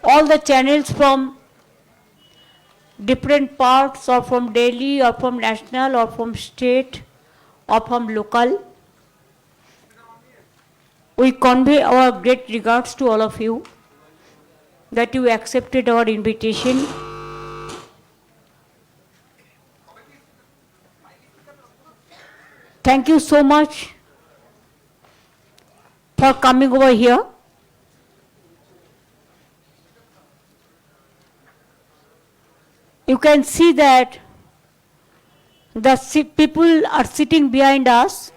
all the channels from different parts, or from Delhi, or from national, or from state, or from local. We convey our great regards to all of you that you accepted our invitation. Thank you so much for coming over here. You can see that the people are sitting behind us.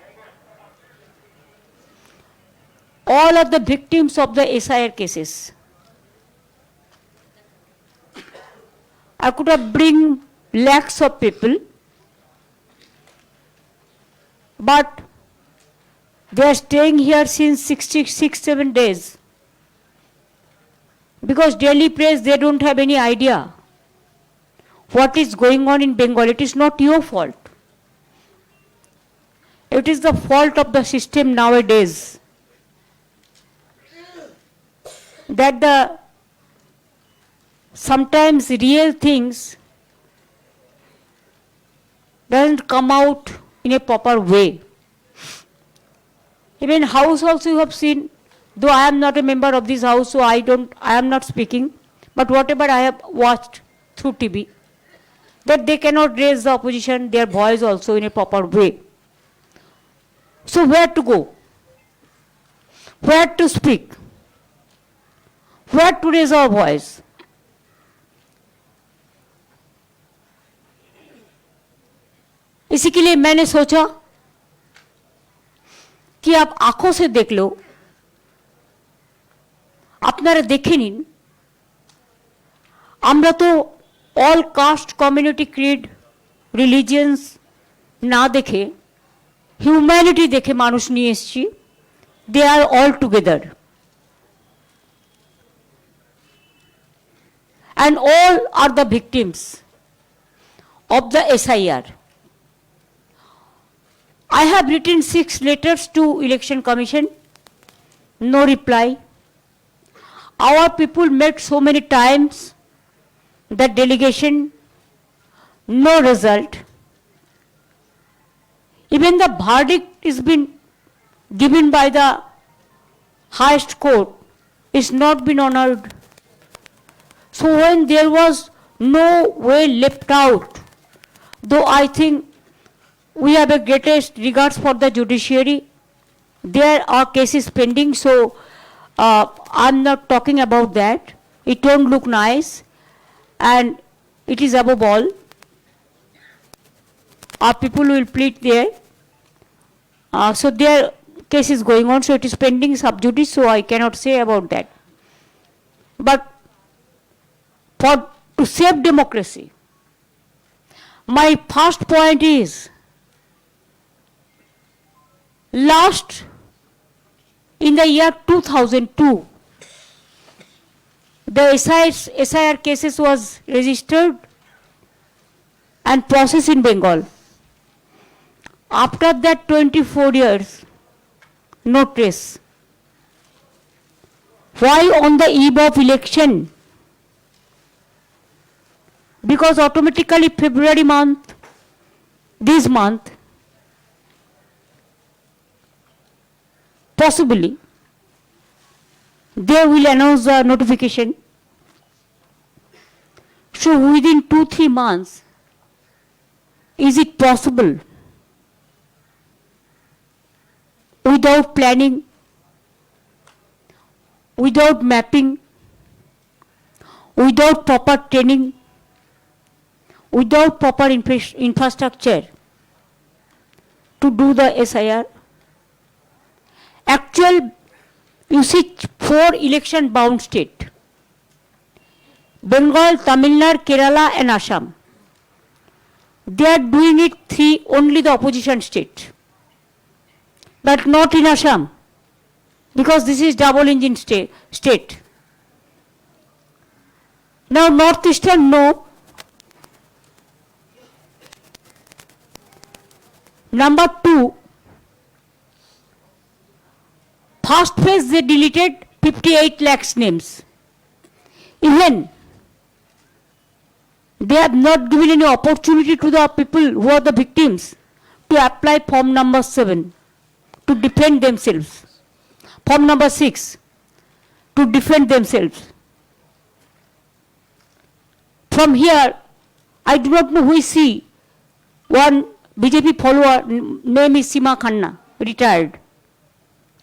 All are the victims of the SIR cases. I could have bring lakhs of people, but they are staying here since 6-7 days. Because Delhi press, they don't have any idea what is going on in Bengal. It is not your fault. It is the fault of the system nowadays, that the sometimes real things doesn't come out in a proper way. Even house also you have seen, though I am not a member of this house, so I am not speaking, but whatever I have watched through TV, that they cannot raise the opposition, their voice also in a proper way. So where to go? Where to speak? Where to raise our voice? इसी के लिए मैंने सोचा कि आप आंखों से देख लो, আপনারা দেখে নিন। আমরা তো all caste, community, creed, religions না দেখে হিউম্যানিটি দেখে মানুষ নিয়ে এসেছি। They are all together and all are the victims of the SIR. I have written 6 letters to Election Commission, no reply. Our people met so many times, the delegation, no result. Even the verdict is been given by the highest court is not been honored. So when there was no way left out, though I think we have the greatest regards for the judiciary, there are cases pending, so I'm not talking about that. It don't look nice, and it is above all. Our people will plead there. So their case is going on, so it is pending sub judice, so I cannot say about that. But to save democracy, my first point is, last in the year 2002, the SIR cases was registered and processed in Bengal. After that 24 years, no trace. Why on the eve of election? Because automatically February month, this month, possibly, they will announce the notification. So within 2-3 months, is it possible, without planning, without mapping, without proper training, without proper infrastructure to do the SIR? Actual, you see 4 election bound states, Bengal, Tamil Nadu, Kerala and Assam. They are doing it 3, only the opposition state, but not in Assam, because this is double engine state. Now Northeastern, no. Number 2, first phase they deleted 58 lakhs names. Even they have not given any opportunity to the people who are the victims to apply form number 7 to defend themselves, form number 6 to defend themselves. From here, I do not know who is she. One BJP follower, name is Sima Khanna, retired.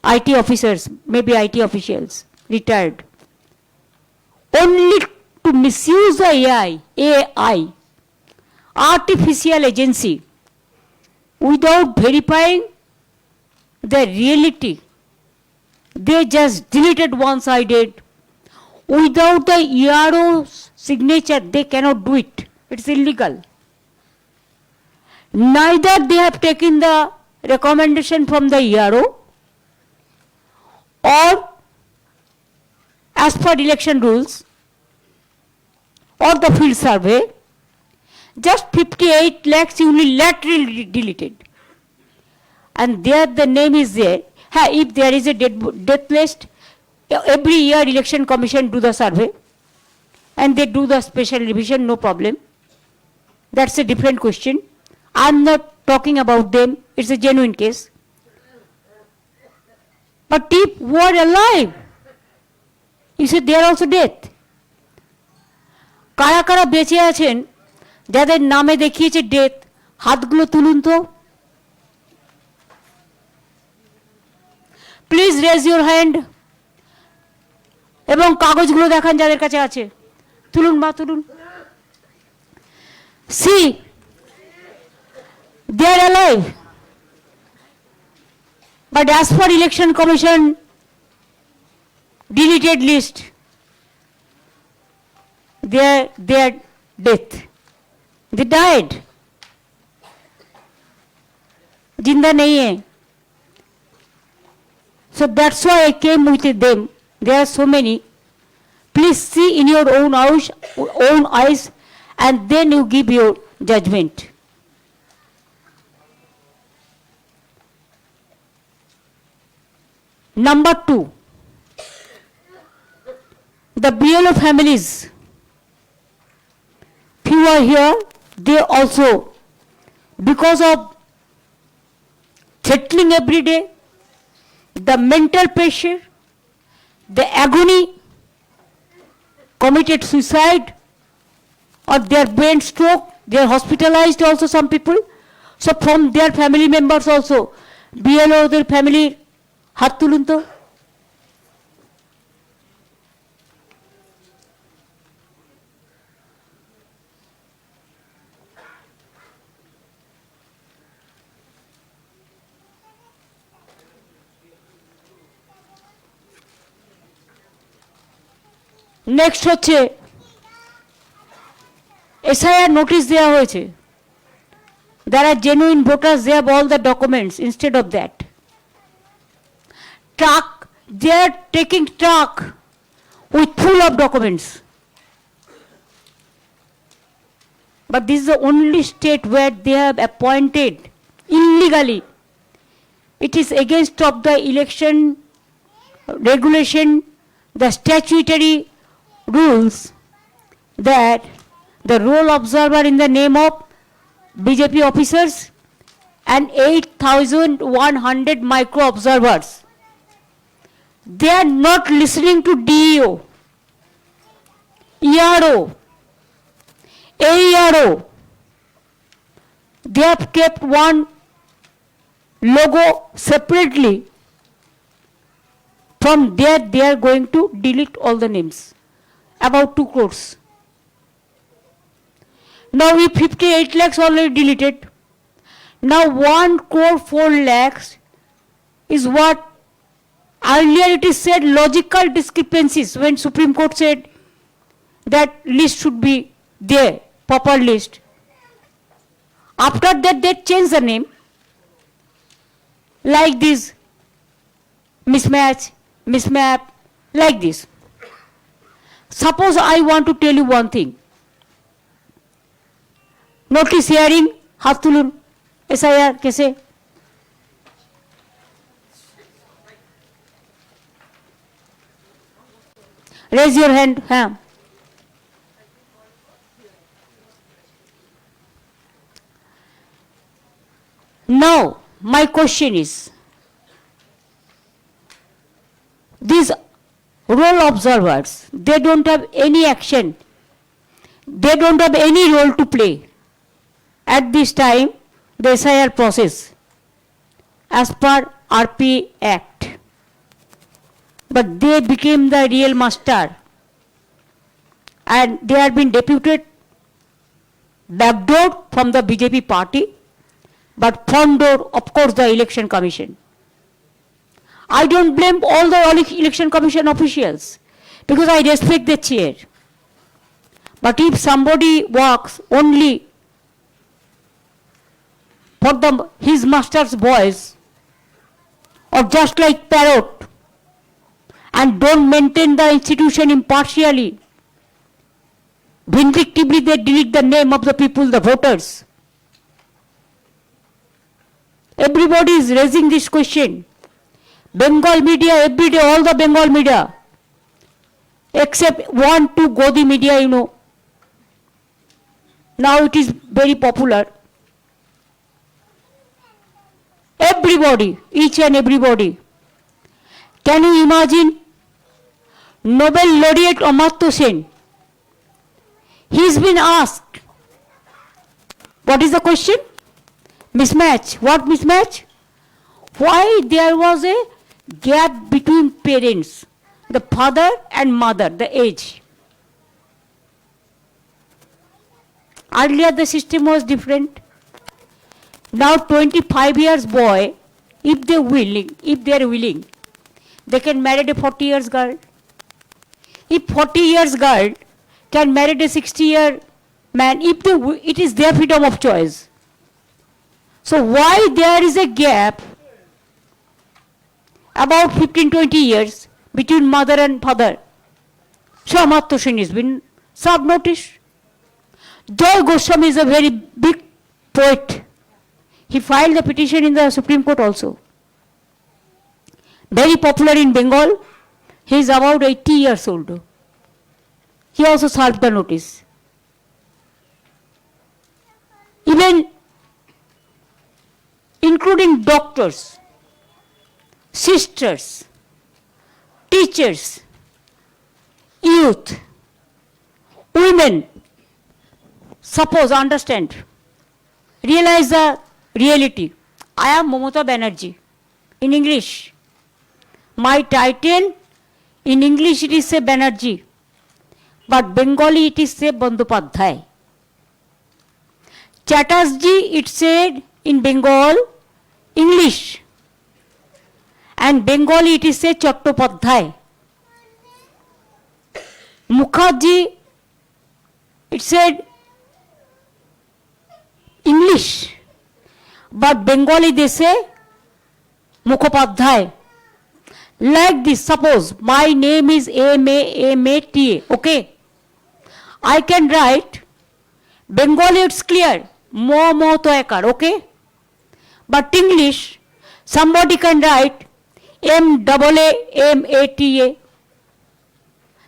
IT officers, maybe IT officials, retired. Only to misuse the AI, artificial agency, without verifying the reality. They just deleted one-sided. Without the ERO's signature, they cannot do it. It's illegal. Neither they have taken the recommendation from the ERO or as per election rules or the field survey, just 58 lakhs unilaterally deleted. And there the name is there. If there is a death list, every year election commission do the survey and they do the special revision, no problem. That's a different question. I'm not talking about them. It's a genuine case. But if who are alive, you said they are also dead. কারা কারা বেঁচে আছেন যাদের নামে দেখিয়েছে death, হাতগুলো তুলুন তো। প্লিজ রেজ ইউর হ্যান্ড এবং কাগজগুলো দেখান যাদের কাছে আছে। তুলুন মা, তুলুন। See, they are alive. But as for election commission deleted list, they are death. They died. Jinda nahi hai. So that's why I came with them. There are so many. Please see in your own eyes and then you give your judgment. Number 2, the BLO families, few are here, they also, because of threatening every day, the mental pressure, the agony, committed suicide or their brain stroke, they are hospitalized also some people. So from their family members also, BLO, their family, হাত তুলুন তো। Next হচ্ছে SIR notice দেওয়া হয়েছে। There are genuine voters, they have all the documents. Instead of that, truck, they are taking truck with full of documents. But this is the only state where they have appointed illegally. It is against of the election regulation, the statutory rules, that the roll observer in the name of BJP officers and 8,100 micro observers, they are not listening to DEO, ERO, AERO. They have kept one logo separately. From there they are going to delete all the names, about 2 crores. Now we 58 lakhs already deleted. Now 1 crore 4 lakhs is what earlier it is said logical discrepancies when Supreme Court said that list should be there, proper list. After that they changed the name like this, mismatch, mismap, like this. Suppose I want to tell you one thing. Notice hearing, হাত তুলুন, SIR কেসে। Raise your hand, হ্যাঁ। Now, my question is, these role observers, they don't have any action, they don't have any role to play at this time, the SIR process, as per RP Act. But they became the real master, and they have been deputed backdoor from the BJP party, but front door, of course, the Election Commission. I don't blame all the Election Commission officials, because I respect the chair. But if somebody works only for his master's voice, or just like parrot, and don't maintain the institution impartially, vindictively they delete the name of the people, the voters. Everybody is raising this question. Bengal media, every day, all the Bengal media, except 1-2 Godi media, you know. Now it is very popular. Everybody, each and everybody. Can you imagine Nobel laureate Amartya Sen? He's been asked, what is the question? Mismatch. What mismatch? Why there was a gap between parents, the father and mother, the age. Earlier the system was different. Now 25 years boy, if they are willing, they can marry a 40 years girl. If 40 years girl can marry a 60-year man, it is their freedom of choice. So why there is a gap about 15-20 years between mother and father? So Amartya Sen has been served notice. Joy Goswami is a very big poet. He filed the petition in the Supreme Court also. Very popular in Bengal. He is about 80 years old. He also served the notice. Even including doctors, sisters, teachers, youth, women, suppose, understand, realize the reality. I am Mamata Banerjee. In English, my title, in English it is say Banerjee, but Bengali it is say Bandyopadhyay. Chatterjee it said in Bengal, English, and Bengali it is say Chattopadhyay. Mukherjee it said English, but Bengali they say Mukhopadhyay. Like this, suppose my name is M-A-M-A-T-A, okay? I can write, Bengali it's clear, Mo-Mo-To-Ekar, okay? But English, somebody can write M-A-A-M-A-T-A.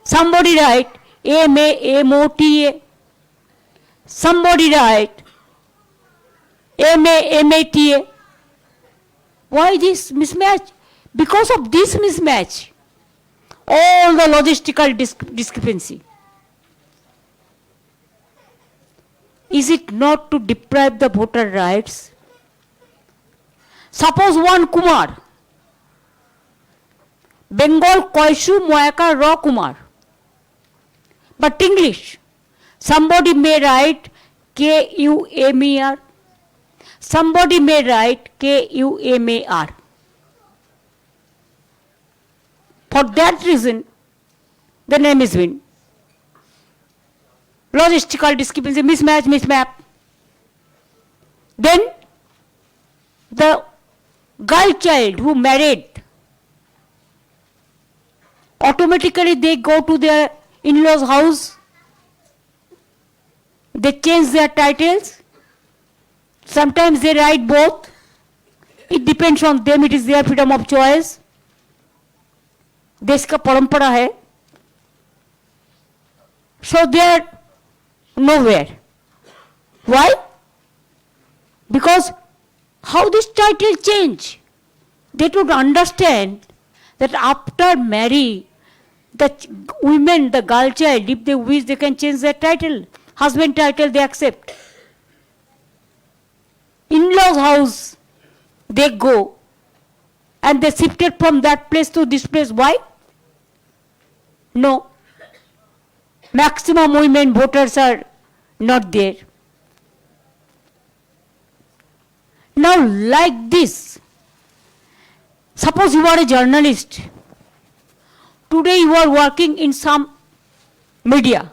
Somebody write M-A-M-O-T-A. Somebody write M-A-M-A-T-A. Why this mismatch? Because of this mismatch, all the logistical discrepancy. Is it not to deprive the voter rights? Suppose one Kumar, Bengal Koishu Moyaka Ra Kumar, but English, somebody may write K-U-M-E-R, somebody may write K-U-M-A-R. For that reason, the name is been logistical discrepancy, mismatch. Then the girl child who married, automatically they go to their in-laws' house, they change their titles, sometimes they write both, it depends on them, it is their freedom of choice. देश का परंपरा है. So they are nowhere. Why? Because How this title change? They don't understand that after marry, the women, the girl child, if they wish, they can change their title. Husband title they accept. In-laws house, they go. And they shifted from that place to this place. Why? No. Maximum women voters are not there. Now, like this, suppose you are a journalist. Today you are working in some media.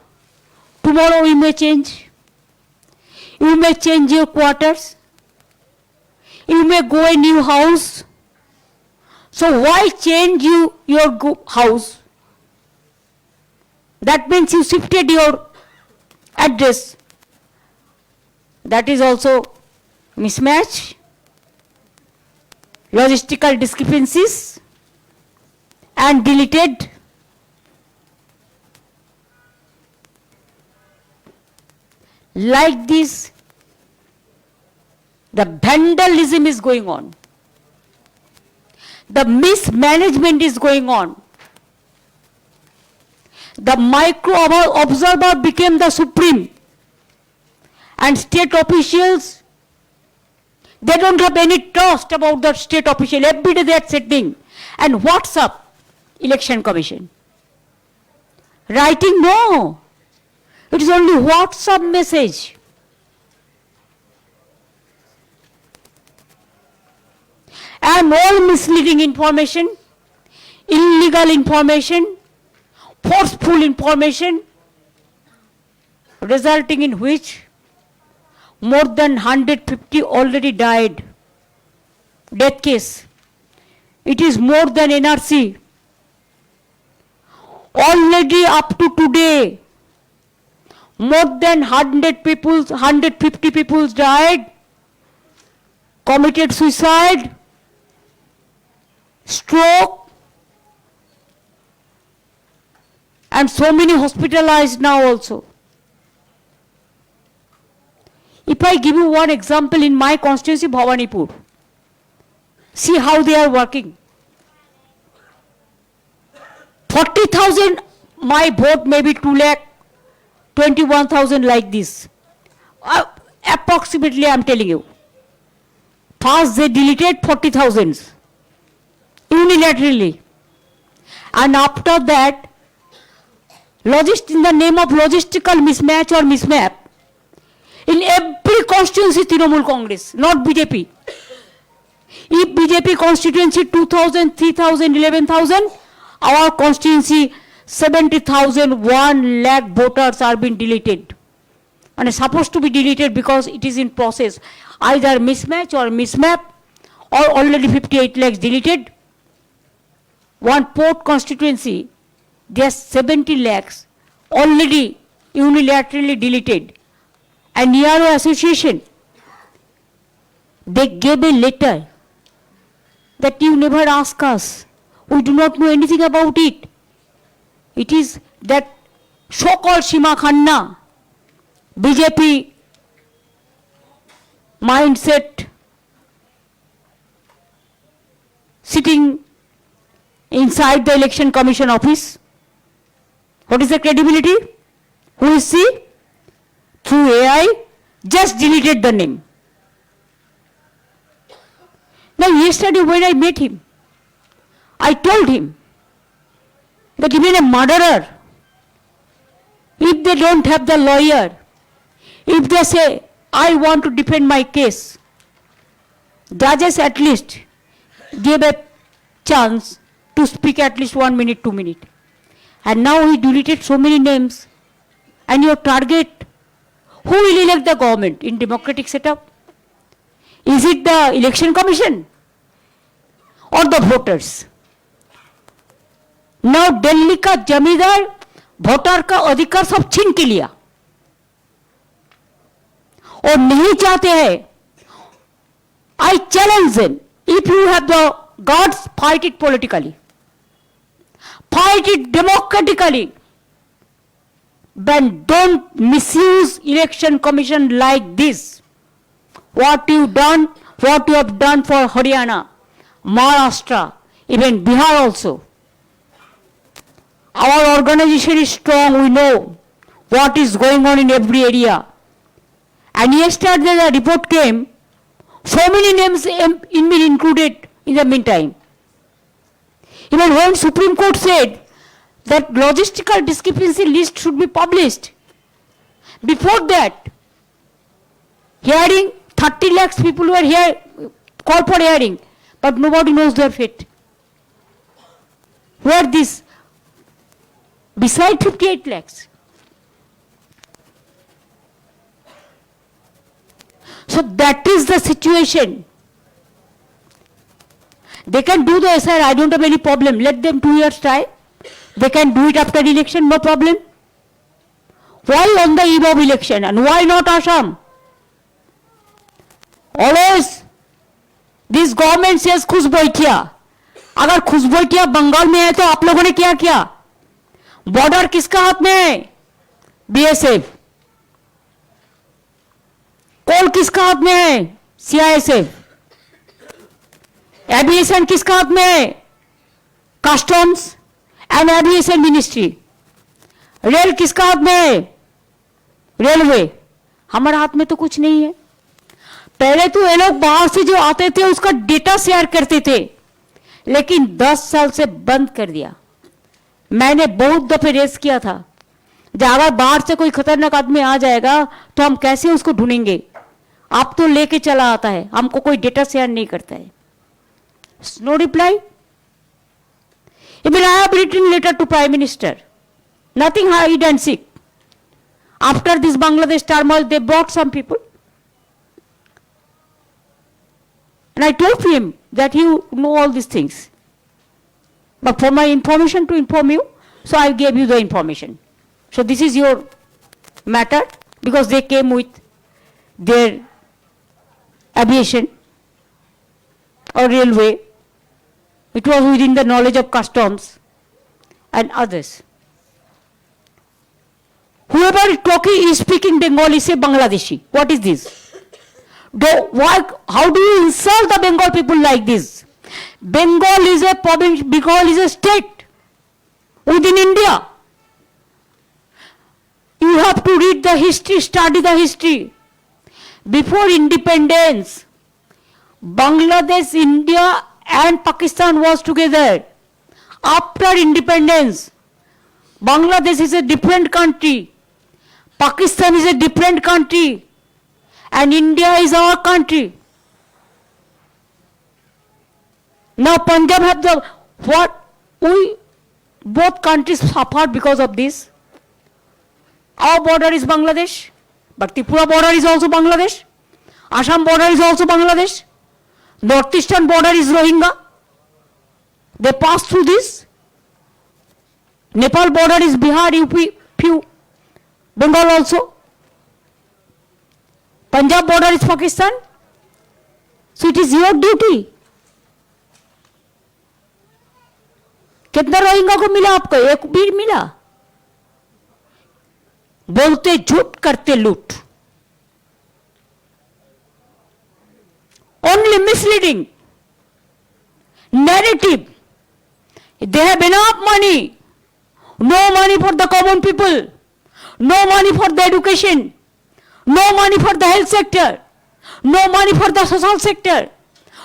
Tomorrow you may change. You may change your quarters. You may go a new house. So why change your house? That means you shifted your address. That is also mismatch, logistical discrepancies, and deleted. Like this, the vandalism is going on. The mismanagement is going on. The micro observer became the supreme. And state officials, they don't have any trust about the state official. Every day they are sitting. And what's up? Election Commission. Writing, no. It is only WhatsApp message. And all misleading information, illegal information, forceful information, resulting in which more than 150 already died. Death case. It is more than NRC. Already up to today, more than 150 people died, committed suicide, stroke, and so many hospitalized now also. If I give you one example in my constituency, Bhawanipur, see how they are working. 40,000, my vote may be 2,21,000 like this. Approximately I am telling you. First they deleted 40,000 unilaterally. And after that, in the name of logistical mismatch or mismap, in every constituency Trinamool Congress, not BJP. If BJP constituency 2,000, 3,000, 11,000, our constituency 70,000, 1 lakh voters are being deleted. And it's supposed to be deleted because it is in process. Either mismatch or mismap, or already 58 lakhs deleted. One port constituency, there's 70 lakhs already unilaterally deleted. And Yarrow Association, they gave a letter that you never ask us. We do not know anything about it. It is that so-called Shima Khanna, BJP mindset, sitting inside the Election Commission office. What is the credibility? Who is she? Through AI, just deleted the name. Now yesterday when I met him, I told him that even a murderer, if they don't have the lawyer, if they say, I want to defend my case, judges at least gave a chance to speak at least 1 minute, 2 minutes. And now he deleted so many names. And your target, who will elect the government in democratic setup? Is it the Election Commission or the voters? Now Delhi का जमींदार voter का अधिकार सब छीन के लिया और नहीं चाहते हैं. I challenge them. If you have the guts, fight it politically. Fight it democratically. But don't misuse Election Commission like this. What you done what you have done for Haryana, Maharashtra, even Bihar also. Our organization is strong, we know what is going on in every area. And yesterday the report came, so many names in been included in the meantime. Even when Supreme Court said that logistical discrepancy list should be published, before that, hearing, 30 lakhs people were here, called for hearing, but nobody knows their fate. Where this? Beside 58 lakhs. So that is the situation. They can do the SIR, I don't have any problem. Let them 2 years try. They can do it after election, no problem. Why on the eve of election and why not Assam? Always this government says खुश बैठिया. अगर खुश बैठिया बंगाल में है तो आप लोगों ने क्या किया? बॉर्डर किसका हाथ में है? बीएसएफ. कोल किसका हाथ में है? सीआईएसएफ. एविएशन किसका हाथ में है? Customs and aviation ministry. Rail किसका हाथ में है? रेलवे. हमारे हाथ में तो कुछ नहीं है. पहले तो ये लोग बाहर से जो आते थे उसका डेटा शेयर करते थे, लेकिन 10 साल से बंद कर दिया. मैंने बहुत दफे रेस किया था, अगर बाहर से कोई खतरनाक आदमी आ जाएगा तो हम कैसे उसको ढूंढेंगे? आप तो लेके चला आता है, हमको कोई डेटा शेयर नहीं करता है. No reply. Even I have written letter to Prime Minister. Nothing hide and seek. After this Bangladesh turmoil, they brought some people. And I told him that you know all these things. But for my information to inform you, so I gave you the information. So this is your matter, because they came with their aviation or railway. It was within the knowledge of customs and others. Whoever is talking is speaking Bengali, say Bangladeshi. What is this? How do you insult the Bengal people like this? Bengal is a province, Bengal is a state within India. You have to read the history, study the history. Before independence, Bangladesh, India and Pakistan was together. After independence, Bangladesh is a different country, Pakistan is a different country, and India is our country. Now Punjab have the what? Both countries suffered because of this. Our border is Bangladesh, but Tripura border is also Bangladesh. Assam border is also Bangladesh. Northeastern border is Rohingya. They pass through this. Nepal border is Bihar, UP, few. Bengal also. Punjab border is Pakistan. So it is your duty. कितना रोहिंगा को मिला आपको? एक भी मिला? बोलते झूठ, करते लूट. Only misleading narrative. They have enough money. No money for the common people. No money for the education. No money for the health sector. No money for the social sector.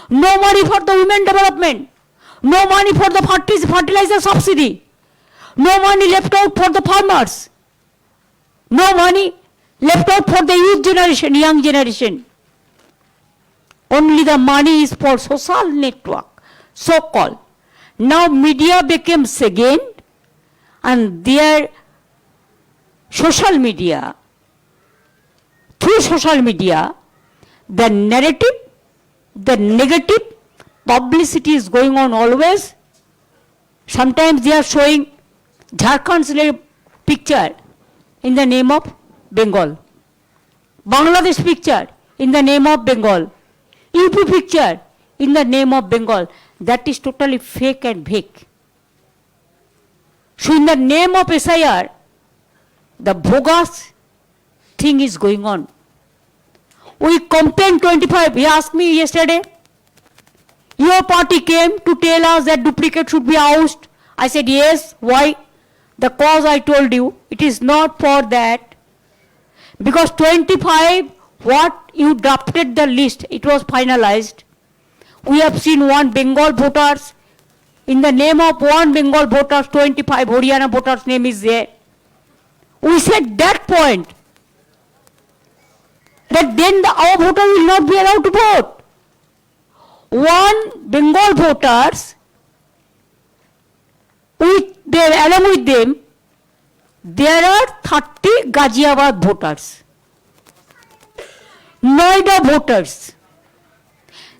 No money for the women development. No money for the fertilizer subsidy. No money left out for the farmers. No money left out for the youth generation, young generation. Only the money is for social network, so-called. Now media became second, and their social media, through social media, the narrative, the negative publicity is going on always. Sometimes they are showing Jharkhand's picture in the name of Bengal, Bangladesh picture in the name of Bengal, UP picture in the name of Bengal. That is totally fake and fake. So in the name of SIR, the bogus thing is going on. We complained 25. He asked me yesterday, your party came to tell us that duplicate should be ousted. I said, yes. Why? The cause I told you, it is not for that. Because 25, what you drafted the list, it was finalized. We have seen one Bengal voters, in the name of one Bengal voters, 25 Haryana voters name is there. We said that point, that then our voter will not be allowed to vote. One Bengal voters, along with them, there are 30 Ghaziabad voters, Noida voters.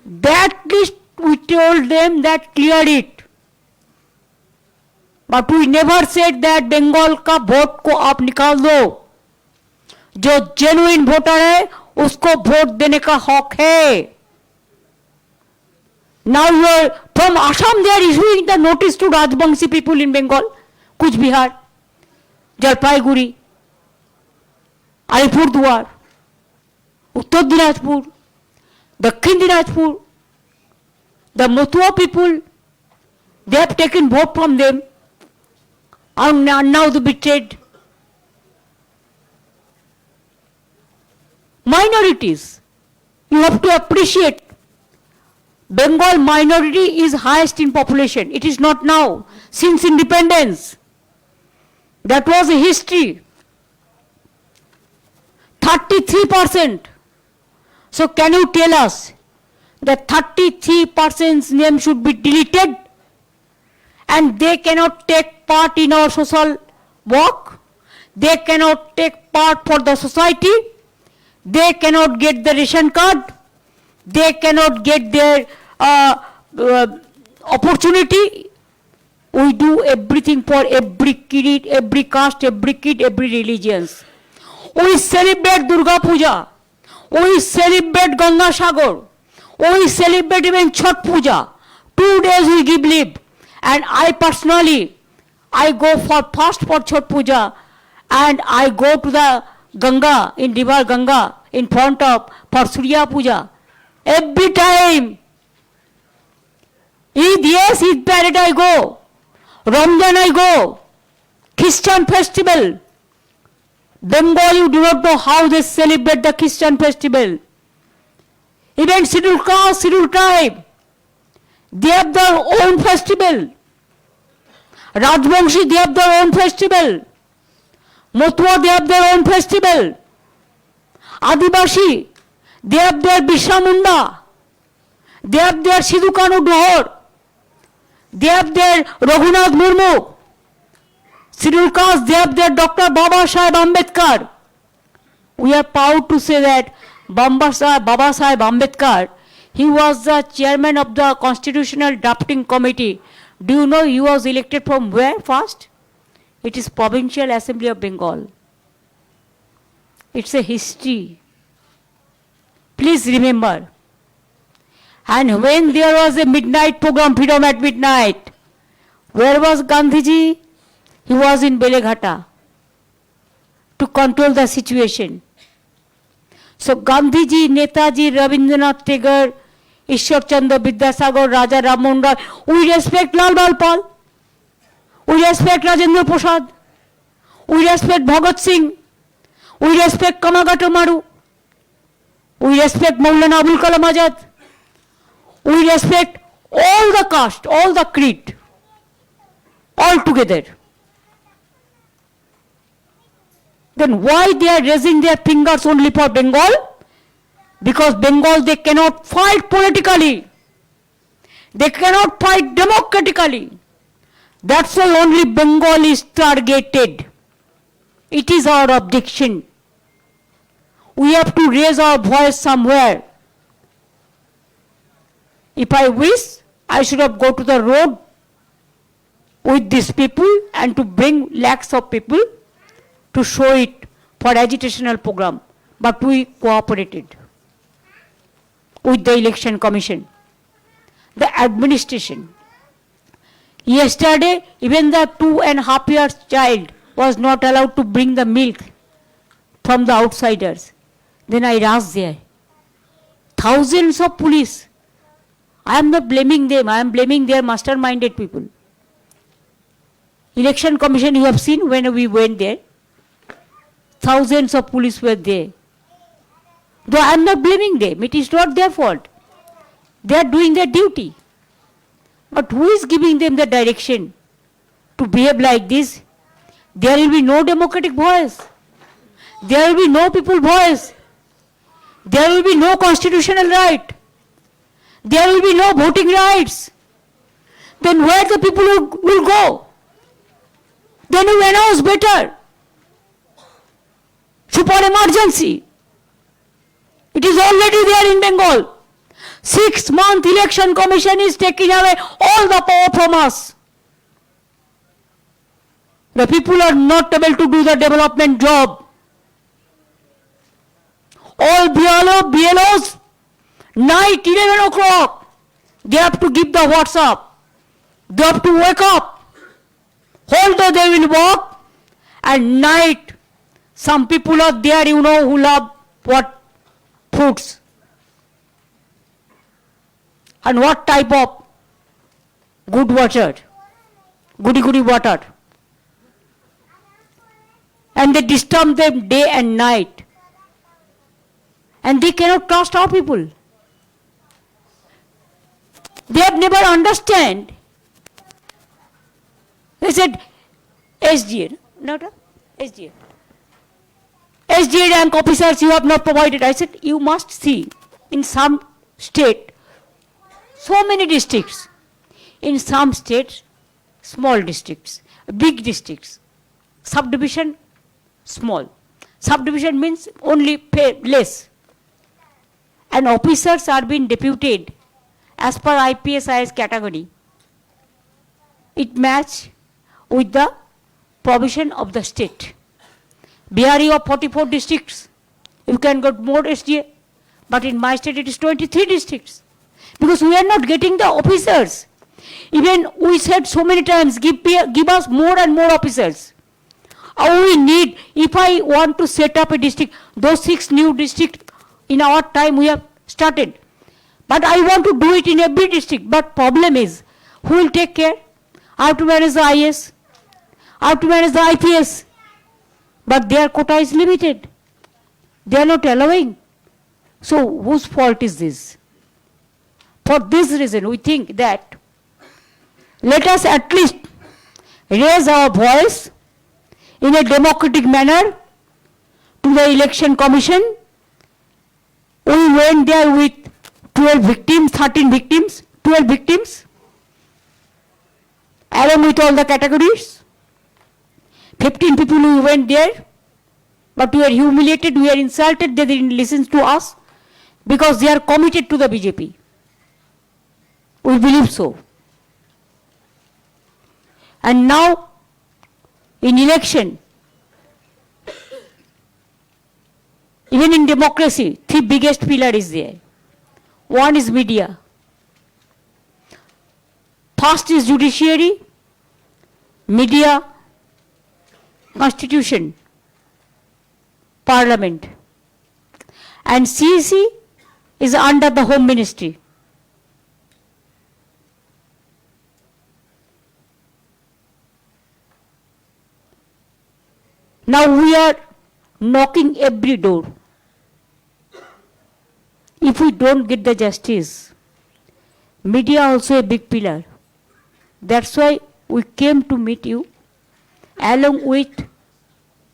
That list we told them that clear it. But we never said that Bengal का vote को आप निकाल दो. जो genuine voter है उसको vote देने का हक है. Now you are from Assam, they are issuing the notice to Rajbangshi people in Bengal, Kuch Bihar, Jalpaiguri, Alipurduar, Uttar Dinajpur, Dakhin Dinajpur. The Motua people, they have taken vote from them, and now they betrayed. Minorities, you have to appreciate. Bengal minority is highest in population. It is not now, since independence. That was a history. 33%. So can you tell us that 33%'s name should be deleted and they cannot take part in our social work? They cannot take part for the society? They cannot get the ration card? They cannot get their opportunity? We do everything for every kid, every caste, every kid, every religion. We celebrate Durga Puja. We celebrate Ganga Sagar. We celebrate even Chhat Puja. 2 days we give leave. And I personally, I go for fast for Chhat Puja and I go to the Ganga, in river Ganga, in front of, for Surya Puja. Every time. Eid, yes, Eid parade I go. Ramjan I go. Christian festival. Bengal, you do not know how they celebrate the Christian festival. Even scheduled caste, scheduled tribe, they have their own festival. Rajbangshi, they have their own festival. Motua, they have their own festival. Adivasi, they have their Birsa Munda. They have their Sidhu Kanu Dohor. They have their Raghunath Murmu. Scheduled caste, they have their Dr. Baba Saheb Ambedkar. We are proud to say that Baba Saheb Ambedkar, he was the chairman of the Constitutional Drafting Committee. Do you know he was elected from where first? It is Provincial Assembly of Bengal. It's a history. Please remember. And when there was a midnight program, Freedom at Midnight, where was Gandhiji? He was in Beleghata to control the situation. So Gandhiji, Netaji, Rabindranath Tagore, Ishwar Chandra Vidyasagar, Raja Rammohn Roy, we respect Lal Balpal, we respect Rajendra Prasad, we respect Bhagat Singh, we respect Kamagata Maru, we respect Maulana Abul Kalam Azad, we respect all the caste, all the creed, all together. Then why they are raising their fingers only for Bengal? Because Bengal, they cannot fight politically. They cannot fight democratically. That's why only Bengal is targeted. It is our objection. We have to raise our voice somewhere. If I wish, I should have go to the road with these people and to bring lakhs of people to show it for agitational program. But we cooperated with the Election Commission, the administration. Yesterday, even the 2.5 years child was not allowed to bring the milk from the outsiders. Then I rushed there. thousands of police. I am not blaming them, I am blaming their masterminded people. Election Commission, you have seen when we went there, thousands of police were there. Though I am not blaming them, it is not their fault. They are doing their duty. But who is giving them the direction to behave like this? There will be no democratic voice. There will be no people voice. There will be no constitutional right. There will be no voting rights. Then where the people will go? Then you announce better. Super emergency. It is already there in Bengal. 6-month election commission is taking away all the power from us. The people are not able to do the development job. All BLOs, night 11 o'clock, they have to give the WhatsApp. They have to wake up. Whole day they will walk, and night some people are there, you know, who love what fruits. And what type of good water, goody water. And they disturb them day and night. And they cannot trust our people. They have never understand. They said, SGA, not SGA. SGA rank officers you have not provided. I said, you must see in some state, so many districts. In some states, small districts, big districts. Subdivision, small. Subdivision means only pay less. And officers are being deputed as per IPS IS category. It match with the provision of the state. BRE of 44 districts, you can get more SDA, but in my state it is 23 districts. Because we are not getting the officers. Even we said so many times, give us more and more officers. We need, if I want to set up a district, those 6 new districts in our time we have started. But I want to do it in every district. But problem is, who will take care? I have to manage the IS. I have to manage the IPS. But their quota is limited. They are not allowing. So whose fault is this? For this reason, we think that let us at least raise our voice in a democratic manner to the election commission. We went there with 12 victims, 13 victims, 12 victims, along with all the categories. 15 people who went there, but we are humiliated, we are insulted, they didn't listen to us because they are committed to the BJP. We believe so. And now, in election, even in democracy, 3 biggest pillar is there. One is media. First is judiciary, media, constitution, parliament. And CEC is under the Home Ministry. Now we are knocking every door. If we don't get the justice, media also a big pillar. That's why we came to meet you along with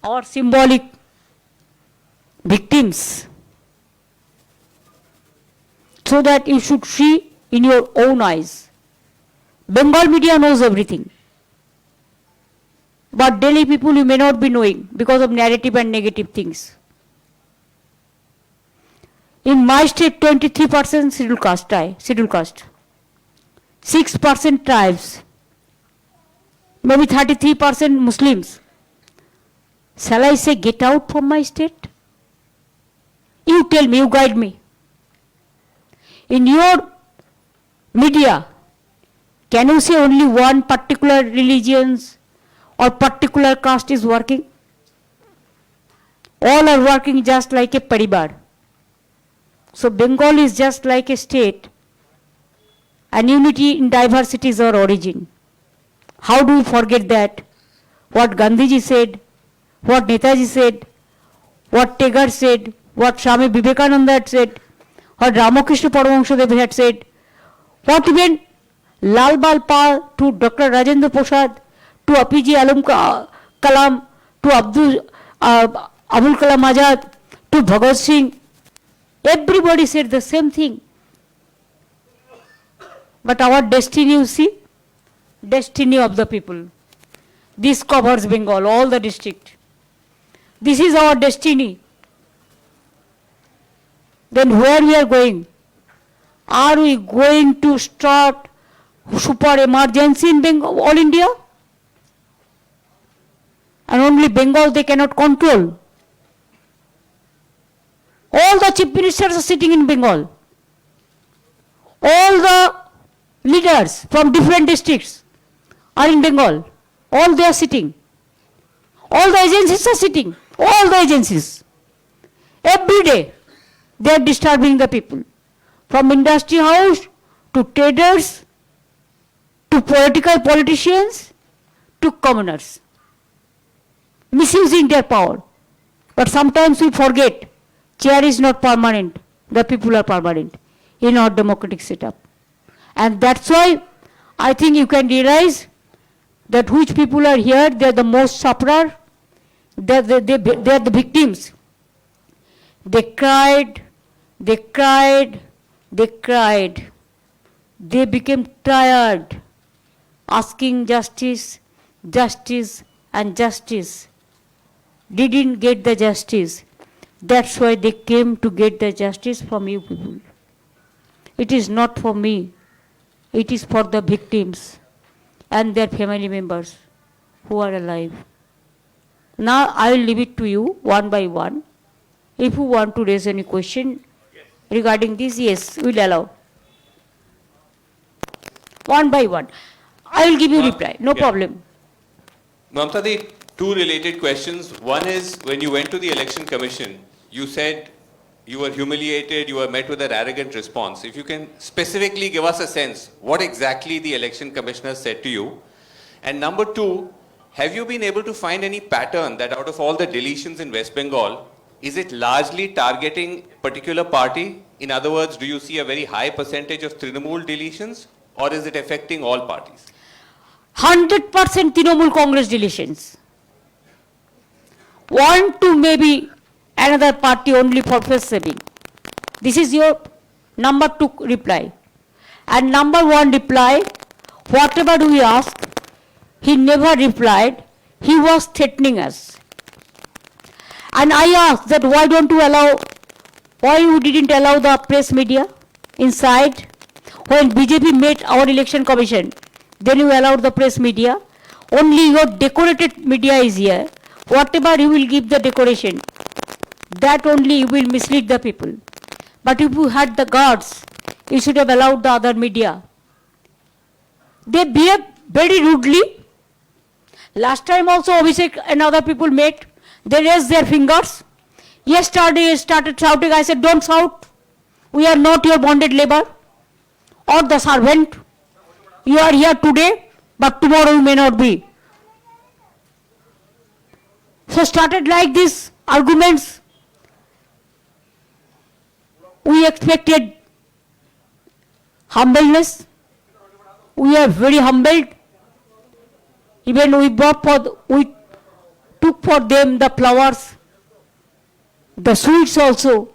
our symbolic victims, so that you should see in your own eyes. Bengal media knows everything. But Delhi people you may not be knowing because of narrative and negative things. In my state, 23% scheduled caste, 6% tribes, maybe 33% Muslims. Shall I say get out from my state? You tell me, you guide me. In your media, can you say only one particular religions or particular caste is working? All are working just like a paribar. So Bengal is just like a state, and unity in diversity is our origin. How do we forget that? What Gandhiji said, what Netaji said, what Tagore said, what Swami Vivekananda had said, what Ramakrishna Paramahansadev had said, what even Lal Bal Pal to Dr. Rajendra Prasad, to APJ Kalam, to Abdul Kalam Azad, to Bhagat Singh, everybody said the same thing. But our destiny, you see, destiny of the people. This covers Bengal, all the district. This is our destiny. Then where we are going? Are we going to start super emergency in Bengal, all India? And only Bengal they cannot control. All the chief ministers are sitting in Bengal. All the leaders from different districts are in Bengal. All they are sitting. All the agencies are sitting. All the agencies. Every day they are disturbing the people. From industry house to traders to politicians to commoners. Misusing their power. But sometimes we forget, chair is not permanent. The people are permanent in our democratic setup. And that's why I think you can realize that which people are here, they are the most sufferer, they are the victims. They cried, they cried, they cried. They became tired, asking justice, justice and justice. Didn't get the justice. That's why they came to get the justice from you people. It is not for me. It is for the victims and their family members who are alive. Now I will leave it to you one by one. If you want to raise any question regarding this, yes, we will allow. One by one. I will give you reply, no problem. Mamta, the two related questions. One is, when you went to the Election Commission, you said you were humiliated, you were met with an arrogant response. If you can specifically give us a sense, what exactly the Election Commissioner said to you? And number two, have you been able to find any pattern that out of all the deletions in West Bengal, is it largely targeting particular party? In other words, do you see a very high percentage of Trinamool deletions, or is it affecting all parties? 100% Trinamool Congress deletions. One to maybe another party only for face saving. This is your number two reply. And number one reply, whatever we asked, he never replied. He was threatening us. And I asked that why you didn't allow the press media inside? When BJP met our election commission, then you allowed the press media. Only your decorated media is here. Whatever you will give the decoration, that only you will mislead the people. But if you had the guards, you should have allowed the other media. They behave very rudely. Last time also Abhishek and other people met, they raised their fingers. Yesterday started shouting. I said, don't shout. We are not your bonded labor or the servant. You are here today, but tomorrow you may not be. So started like this arguments. We expected humbleness. We are very humbled. Even we took for them the flowers, the sweets also.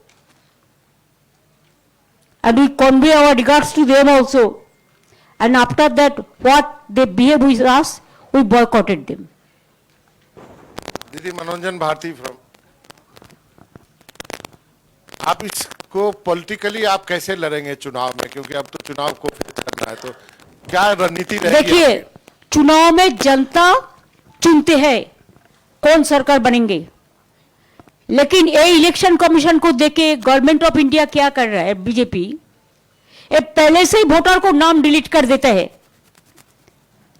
And we convey our regards to them also. And after that, what they behave with us, we boycotted them. दीदी मनोरंजन Bharti from, आप इसको politically आप कैसे लड़ेंगे चुनाव में, क्योंकि अब तो चुनाव को फेस करना है, तो क्या रणनीति रहेगी? देखिए, चुनाव में जनता चुनते हैं कौन सरकार बनेंगे, लेकिन ये इलेक्शन कमीशन को देके गवर्नमेंट ऑफ इंडिया क्या कर रहा है, बीजेपी, ये पहले से ही वोटर को नाम डिलीट कर देते हैं,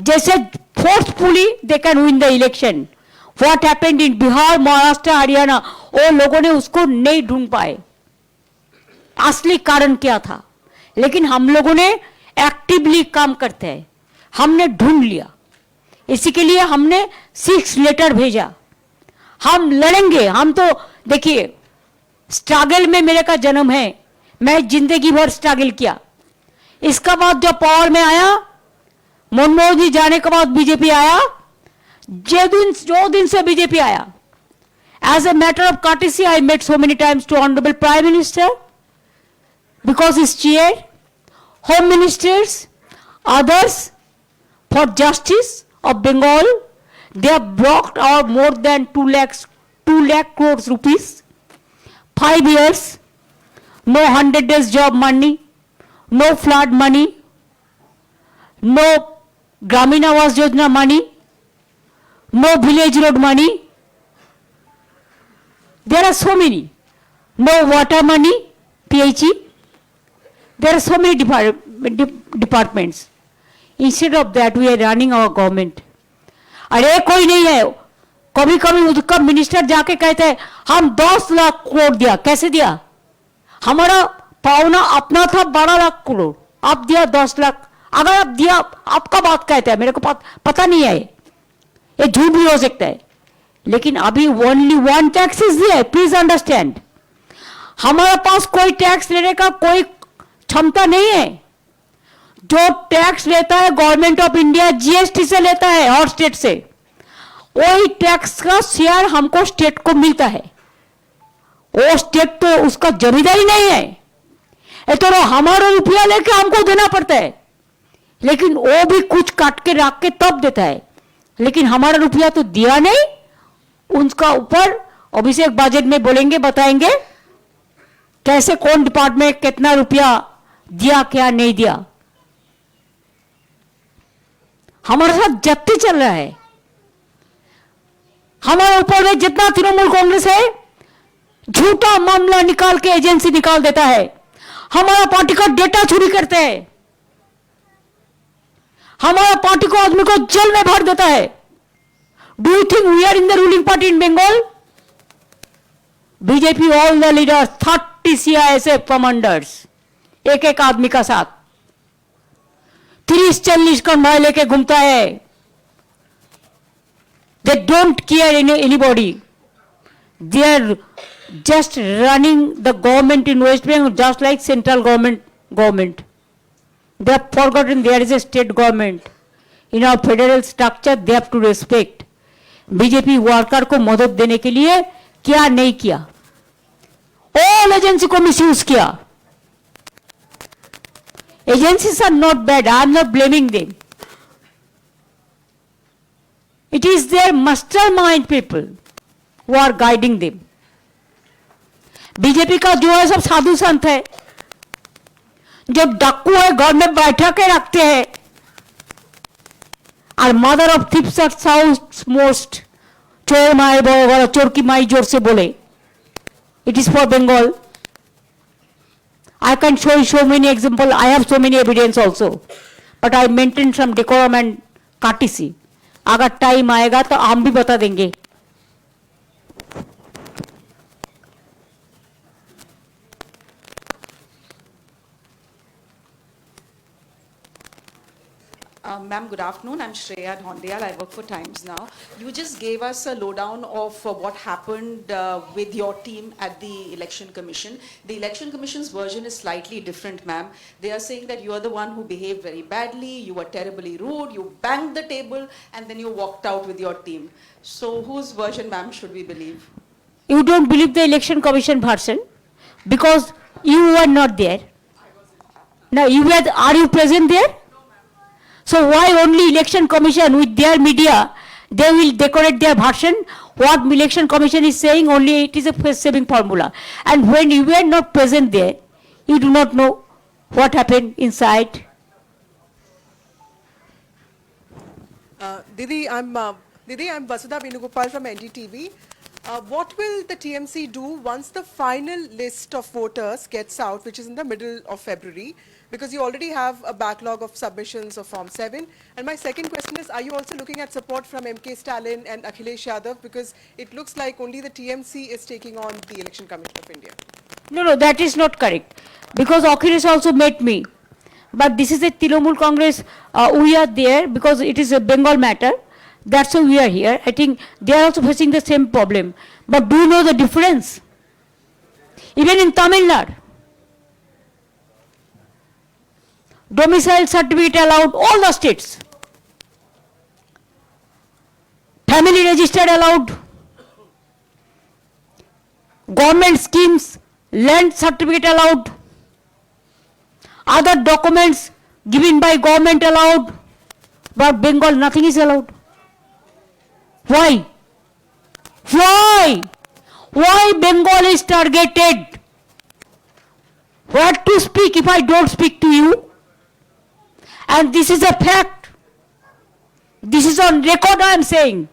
जैसे forcefully they can win the election. What happened in Bihar, Maharashtra, Haryana, वो लोगों ने उसको नहीं ढूंढ पाए. असली कारण क्या था, लेकिन हम लोगों ने एक्टिवली काम करते हैं, हमने ढूंढ लिया। इसी के लिए हमने 6 लेटर भेजा। हम लड़ेंगे, हम तो देखिए स्ट्रगल में मेरे का जन्म है, मैं जिंदगी भर स्ट्रगल किया। इसका बाद जब पावर में आया, मनमोहन जी जाने के बाद बीजेपी आया, जो दिन से बीजेपी आया, as a matter of courtesy I met so many times to honorable prime minister because his chair, home ministers, others for justice of Bengal, they have blocked our more than 2 lakh crores rupees, 5 years, no 100 days job money, no flood money, no Gramin Awas Yojana money, no village road money. There are so many. No water money, PHE. There are so many departments. Instead of that, we are running our government. अरे कोई नहीं है, कभी कभी उसका minister जाके कहते हैं हम 10 लाख करोड़ दिया। कैसे दिया? हमारा पावना अपना था 12 लाख करोड़, आप दिया 10 लाख। अगर आप दिया, आपका बात कहते हैं, मेरे को पता नहीं है, ये झूठ भी हो सकता है, लेकिन अभी only 1 tax is there, please understand. हमारे पास कोई टैक्स लेने का कोई क्षमता नहीं है। जो टैक्स लेता है गवर्नमेंट ऑफ इंडिया जीएसटी से लेता है और स्टेट से, वही टैक्स का शेयर हमको स्टेट को मिलता है। वो स्टेट तो उसका जमींदारी नहीं है, ये तो हमारा रुपया लेके हमको देना पड़ता है, लेकिन वो भी कुछ काट के रख के तब देता है, लेकिन हमारा रुपया तो दिया नहीं। उनका ऊपर अभिषेक बजट में बोलेंगे, बताएंगे कैसे कौन डिपार्टमेंट कितना रुपया दिया क्या नहीं दिया। हमारे साथ जत्ती चल रहा है। हमारे ऊपर में जितना तृणमूल कांग्रेस है, झूठा मामला निकाल के एजेंसी निकाल देता है, हमारा पार्टी का डेटा चोरी करते हैं, हमारा पार्टी को आदमी को जेल में भर देता है। Do you think we are in the ruling party in Bengal? BJP, all the leaders, 30 CISF commanders, एक आदमी का साथ 30-40 कंधा लेके घूमता है। They don't care anybody. They are just running the government in West Bengal just like central government. They have forgotten there is a state government. In our federal structure, they have to respect. BJP worker को मदद देने के लिए क्या नहीं किया, all agency को misuse किया। Agencies are not bad, I am not blaming them, it is their mastermind people who are guiding them. BJP का जो है सब साधु संत है, जो डाकू है घर में बैठा के रखते हैं, और mother of thieves are south most, चोर माए बड़ो चोर की माई जोर से बोले। It is for Bengal. I can show you so many examples. I have so many evidence also, but I maintain some decorum and courtesy. अगर टाइम आएगा तो हम भी बता देंगे। Ma'am, good afternoon. I'm Shreya Dhondiyal. I work for Times Now. You just gave us a lowdown of what happened with your team at the Election Commission. The Election Commission's version is slightly different, ma'am. They are saying that you are the one who behaved very badly, you were terribly rude, you banged the table, and then you walked out with your team. So whose version, ma'am, should we believe? You don't believe the Election Commission version because you were not there. Now, are you present there? So why only Election Commission with their media, they will decorate their version? What Election Commission is saying, only it is a face-saving formula. And when you were not present there, you do not know what happened inside. Didi, I'm Vasudha Venugopal from NDTV. What will the TMC do once the final list of voters gets out, which is in the middle of February? Because you already have a backlog of submissions of Form 7. And my second question is, are you also looking at support from MK Stalin and Akhilesh Yadav? Because it looks like only the TMC is taking on the Election Commission of India. No, that is not correct. Because Akhilesh also met me. But this is a Trinamool Congress, we are there because it is a Bengal matter. That's why we are here. I think they are also facing the same problem. But do you know the difference? Even in Tamil Nadu, domicile certificate allowed all the states. Family registered allowed. Government schemes, land certificate allowed. Other documents given by government allowed. But Bengal, nothing is allowed. Why? Why? Why Bengal is targeted? What to speak if I don't speak to you? And this is a fact. This is on record I am saying.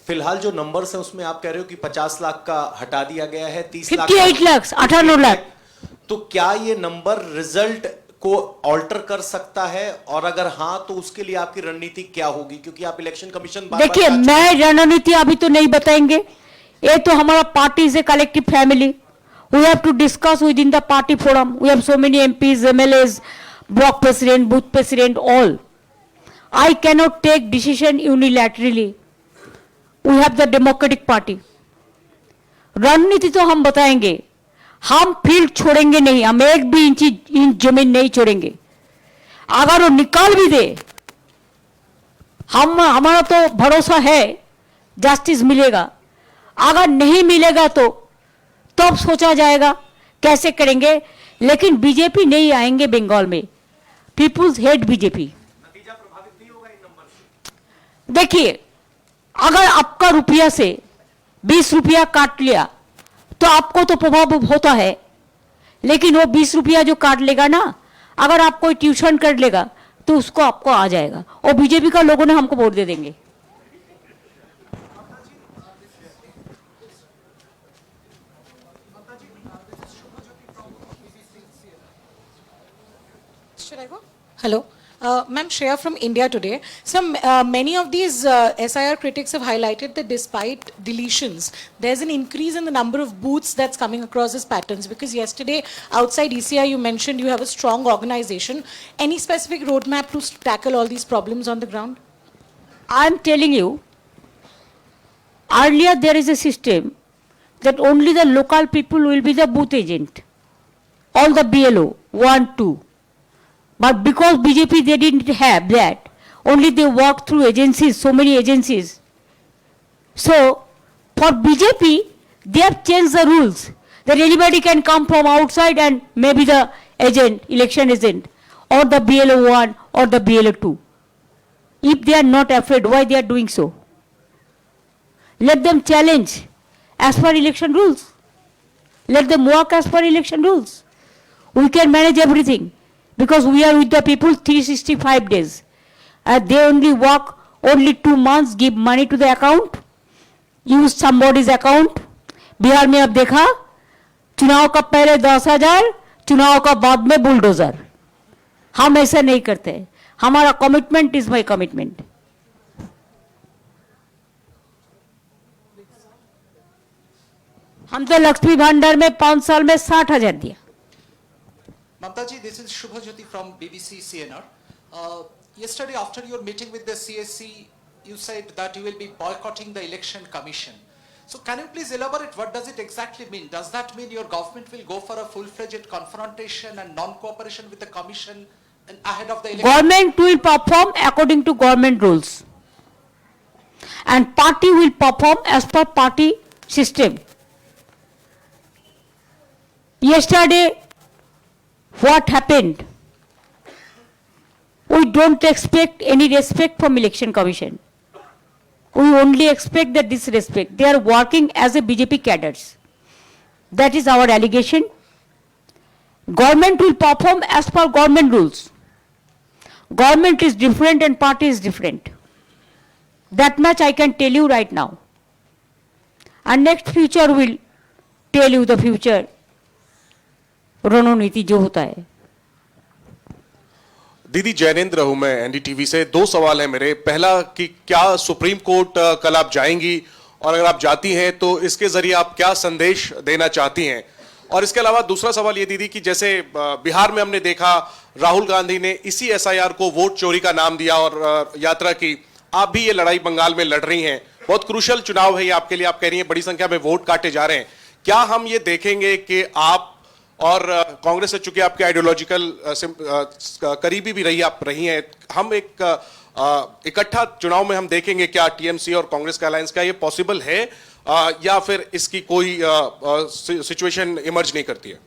फिलहाल जो numbers हैं उसमें आप कह रहे हो कि 50 लाख का हटा दिया गया है, 30 लाख 58 लाख 58 लाख। तो क्या ये नंबर रिजल्ट को ऑल्टर कर सकता है, और अगर हाँ तो उसके लिए आपकी रणनीति क्या होगी, क्योंकि आप इलेक्शन कमीशन देखिए, मैं रणनीति अभी तो नहीं बताएंगे, ये तो हमारा पार्टी से collective family, we have to discuss within the party forum, we have so many MPs, MLAs, block president, booth president, all. I cannot take decision unilaterally, we have the democratic party. रणनीति तो हम बताएंगे, हम field छोड़ेंगे नहीं, हम एक भी इंच जमीन नहीं छोड़ेंगे। अगर वो निकाल भी दे, हमारा तो भरोसा है जस्टिस मिलेगा। अगर नहीं मिलेगा तो तब सोचा जाएगा कैसे करेंगे, लेकिन बीजेपी नहीं आएंगे बंगाल में। Peoples hate BJP. देखिए, अगर आपका रुपया से 20 रुपया काट लिया तो आपको तो प्रभाव होता है, लेकिन वो 20 रुपया जो काट लेगा ना, अगर आप कोई ट्यूशन कर लेगा तो उसको आपको आ जाएगा, और बीजेपी का लोगों ने हमको वोट दे देंगे। Should I go? Hello. Ma'am, Shreya from India Today. So many of these SIR critics have highlighted that despite deletions, there's an increase in the number of booths that's coming across as patterns. Because yesterday, outside ECI, you mentioned you have a strong organization. Any specific roadmap to tackle all these problems on the ground? I'm telling you, earlier there is a system that only the local people will be the booth agent. All the BLO, 1, 2. But because BJP, they didn't have that, only they work through agencies, so many agencies. So, for BJP, they have changed the rules that anybody can come from outside and maybe the agent, election agent, or the BLO 1 or the BLO 2. If they are not afraid, why they are doing so? Let them challenge as per election rules. Let them work as per election rules. We can manage everything, because we are with the people 365 days. They only work only 2 months, give money to the account, use somebody's account. Bihar में अब देखा, चुनाव का पहले 10,000, चुनाव का बाद में बुलडोजर। हम ऐसा नहीं करते, हमारा कमिटमेंट इज माई कमिटमेंट। हम तो लक्ष्मी भंडार में 5 साल में 60,000 दिया। Mamtaji, this is Shubhajyoti from BBC CNR. Yesterday, after your meeting with the CSC, you said that you will be boycotting the election commission. So can you please elaborate, what does it exactly mean? Does that mean your government will go for a full-fledged confrontation and non-cooperation with the commission and ahead of the election? Government will perform according to government rules, and party will perform as per party system. Yesterday, what happened? We don't expect any respect from election commission. We only expect the disrespect. They are working as a BJP cadres. That is our allegation. Government will perform as per government rules. Government is different and party is different. That much I can tell you right now. And next future will tell you the future रणनीति जो होता है। दीदी जैनेंद्र हूं मैं NDTV से। दो सवाल है मेरे। पहला कि क्या सुप्रीम कोर्ट कल आप जाएंगी, और अगर आप जाती हैं तो इसके जरिए आप क्या संदेश देना चाहती हैं? और इसके अलावा दूसरा सवाल ये दीदी कि जैसे बिहार में हमने देखा राहुल गांधी ने इसी एसआईआर को वोट चोरी का नाम दिया और यात्रा की। आप भी ये लड़ाई बंगाल में लड़ रही हैं, बहुत क्रूशल चुनाव है ये आपके लिए। आप कह रही हैं बड़ी संख्या में वोट काटे जा रहे हैं। क्या हम ये देखेंगे कि आप और कांग्रेस से, चूंकि आपके आइडियोलॉजिकल करीबी भी आप रही हैं, हम एक इकट्ठा चुनाव में हम देखेंगे क्या टीएमसी और कांग्रेस का अलायंस? क्या ये पॉसिबल है या फिर इसकी कोई सिचुएशन इमर्ज नहीं करती है?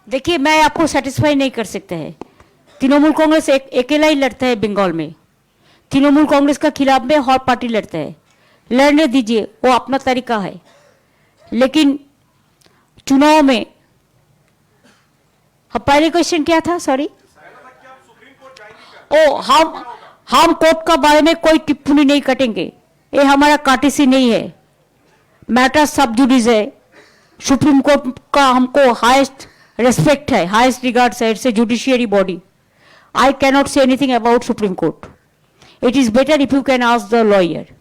देखिए, मैं आपको सेटिस्फाई नहीं कर सकता है। तृणमूल कांग्रेस अकेला ही लड़ता है बंगाल में। तृणमूल कांग्रेस का खिलाफ में हर पार्टी लड़ता है, लड़ने दीजिए, वो अपना तरीका है। लेकिन चुनाव में पहले क्वेश्चन क्या था? सॉरी। ओ, हम कोर्ट का बारे में कोई टिप्पणी नहीं कटेंगे, ये हमारा काटेसी नहीं है। मैटर सब जुडिस है। सुप्रीम कोर्ट का हमको हाईएस्ट रेस्पेक्ट है, हाईएस्ट रिगार्ड्स है। It's a judiciary body. I cannot say anything about supreme court. It is better if you can ask the lawyer.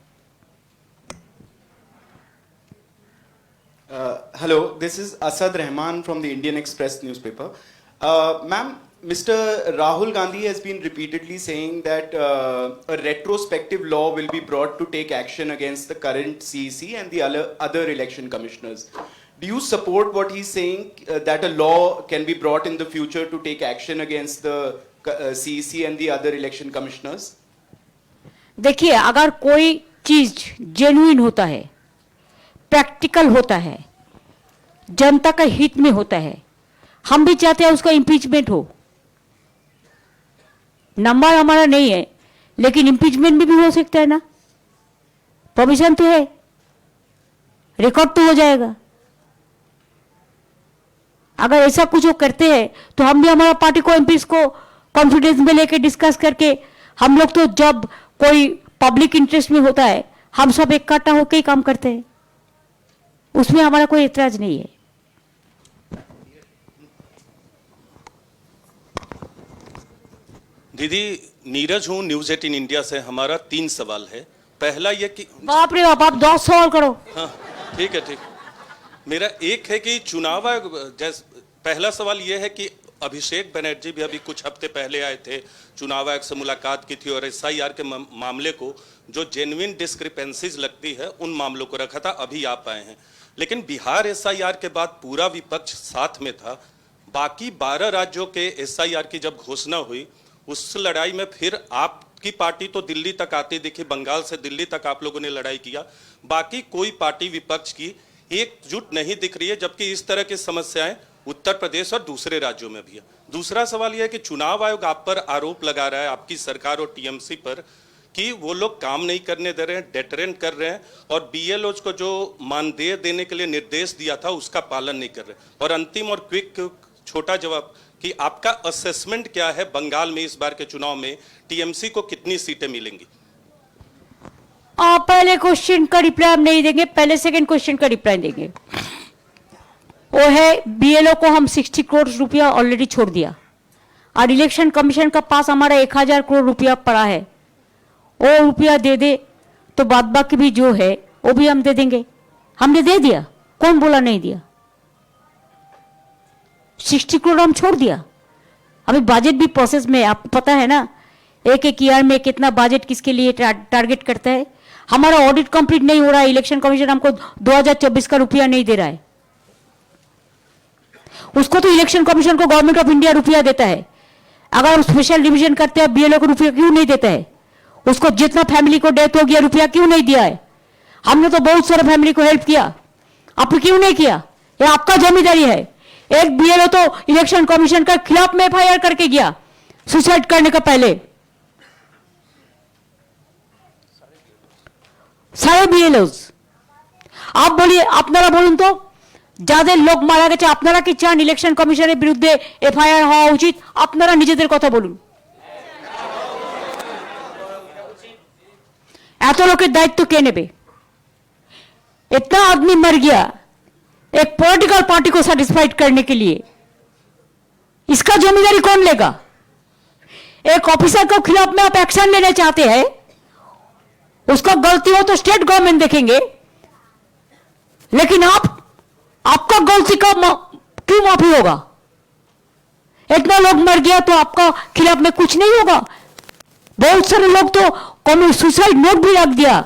Hello, this is Asad Rahman from the Indian Express newspaper. Ma'am, Mr. Rahul Gandhi has been repeatedly saying that a retrospective law will be brought to take action against the current CEC and the other election commissioners. Do you support what he's saying, that a law can be brought in the future to take action against the CEC and the other election commissioners? देखिए, अगर कोई चीज genuine होता है, practical होता है, जनता का हित में होता है, हम भी चाहते हैं उसका इम्पीचमेंट हो। नंबर हमारा नहीं है, लेकिन इम्पीचमेंट भी हो सकता है ना। प्रोविजन तो है, रिकॉर्ड तो हो जाएगा। अगर ऐसा कुछ वो करते हैं तो हम भी हमारा पार्टी को एमपीज को कॉन्फिडेंस में लेके डिस्कस करके, हम लोग तो जब कोई पब्लिक इंटरेस्ट में होता है हम सब इकट्ठा होकर ही काम करते हैं, उसमें हमारा कोई एतराज नहीं है। दीदी नीरज हूं न्यूज 18 इंडिया से। हमारा 3 सवाल है। पहला ये कि बाप रे बाप, आप 10 सवाल करो। हाँ ठीक है, ठीक। मेरा एक है कि चुनाव आयोग, पहला सवाल ये है कि अभिषेक बनर्जी भी अभी कुछ हफ्ते पहले आए थे, चुनाव आयोग से मुलाकात की थी और एसआईआर के मामले को जो जेन्युइन डिस्क्रिपेंसीज लगती है उन मामलों को रखा था। अभी आप आए हैं, लेकिन बिहार एसआईआर के बाद पूरा विपक्ष साथ में था। बाकी 12 राज्यों के एसआईआर की जब घोषणा हुई, उस लड़ाई में फिर आपकी पार्टी तो दिल्ली तक आती दिखी, बंगाल से दिल्ली तक आप लोगों ने लड़ाई किया। बाकी कोई पार्टी विपक्ष की एकजुट नहीं दिख रही है, जबकि इस तरह की समस्याएं उत्तर प्रदेश और दूसरे राज्यों में भी है। दूसरा सवाल यह है कि चुनाव आयोग आप पर आरोप लगा रहा है, आपकी सरकार और टीएमसी पर, कि वो लोग काम नहीं करने दे रहे हैं, डेटरेंट कर रहे हैं, और बीएलओ को जो मानदेय देने के लिए निर्देश दिया था उसका पालन नहीं कर रहे। और अंतिम और क्विक छोटा जवाब कि आपका असेसमेंट क्या है, बंगाल में इस बार के चुनाव में टीएमसी को कितनी सीटें मिलेंगी? पहले क्वेश्चन का रिप्लाई हम नहीं देंगे, पहले सेकंड क्वेश्चन का रिप्लाई देंगे। वो है बीएलओ को हम 60 करोड़ रुपया ऑलरेडी छोड़ दिया, और इलेक्शन कमीशन का पास हमारा 1000 करोड़ रुपया पड़ा है। वो रुपया दे दे तो बाद बाकी भी जो है वो भी हम दे देंगे। हमने दे दिया, कौन बोला नहीं दिया? 60 करोड़ हम छोड़ दिया। अभी बजट भी प्रोसेस में, आपको पता है ना, एक ईयर में कितना बजट किसके लिए टारगेट करता है। हमारा ऑडिट कंप्लीट नहीं हो रहा है, इलेक्शन कमीशन हमको 2024 का रुपया नहीं दे रहा है। उसको तो इलेक्शन कमीशन को गवर्नमेंट ऑफ इंडिया रुपया देता है। अगर स्पेशल डिवीजन करते हैं बीएलओ को रुपया क्यों नहीं देता है? उसको जितना फैमिली को डेथ हो गया रुपया क्यों नहीं दिया है? हमने तो बहुत सारे फैमिली को हेल्प किया, आपने क्यों नहीं किया? ये आपका जिम्मेदारी है। एक बीएलओ तो इलेक्शन कमीशन के खिलाफ में एफआईआर करके गया सुसाइड करने का पहले। सारे बीएलओस, आप बोलिए, अपनारा बोलून तो যাদের লোক মারা গেছে আপনারা কি চান ইলেকশন কমিশনের বিরুদ্ধে এফআইআর হওয়া উচিত? আপনারা নিজেদের কথা বলুন। এত লোকের দায়িত্ব কে নেবে? इतना आदमी मर गया एक पॉलिटिकल पार्टी को सेटिस्फाइड करने के लिए, इसका जिम्मेदारी कौन लेगा? एक ऑफिसर के खिलाफ में आप एक्शन लेना चाहते हैं, उसका गलती हो तो स्टेट गवर्नमेंट देखेंगे, लेकिन आपका गलती का क्यों माफी होगा? इतना लोग मर गया तो आपका खिलाफ में कुछ नहीं होगा? बहुत सारे लोग तो कौन सुसाइड नोट भी रख दिया।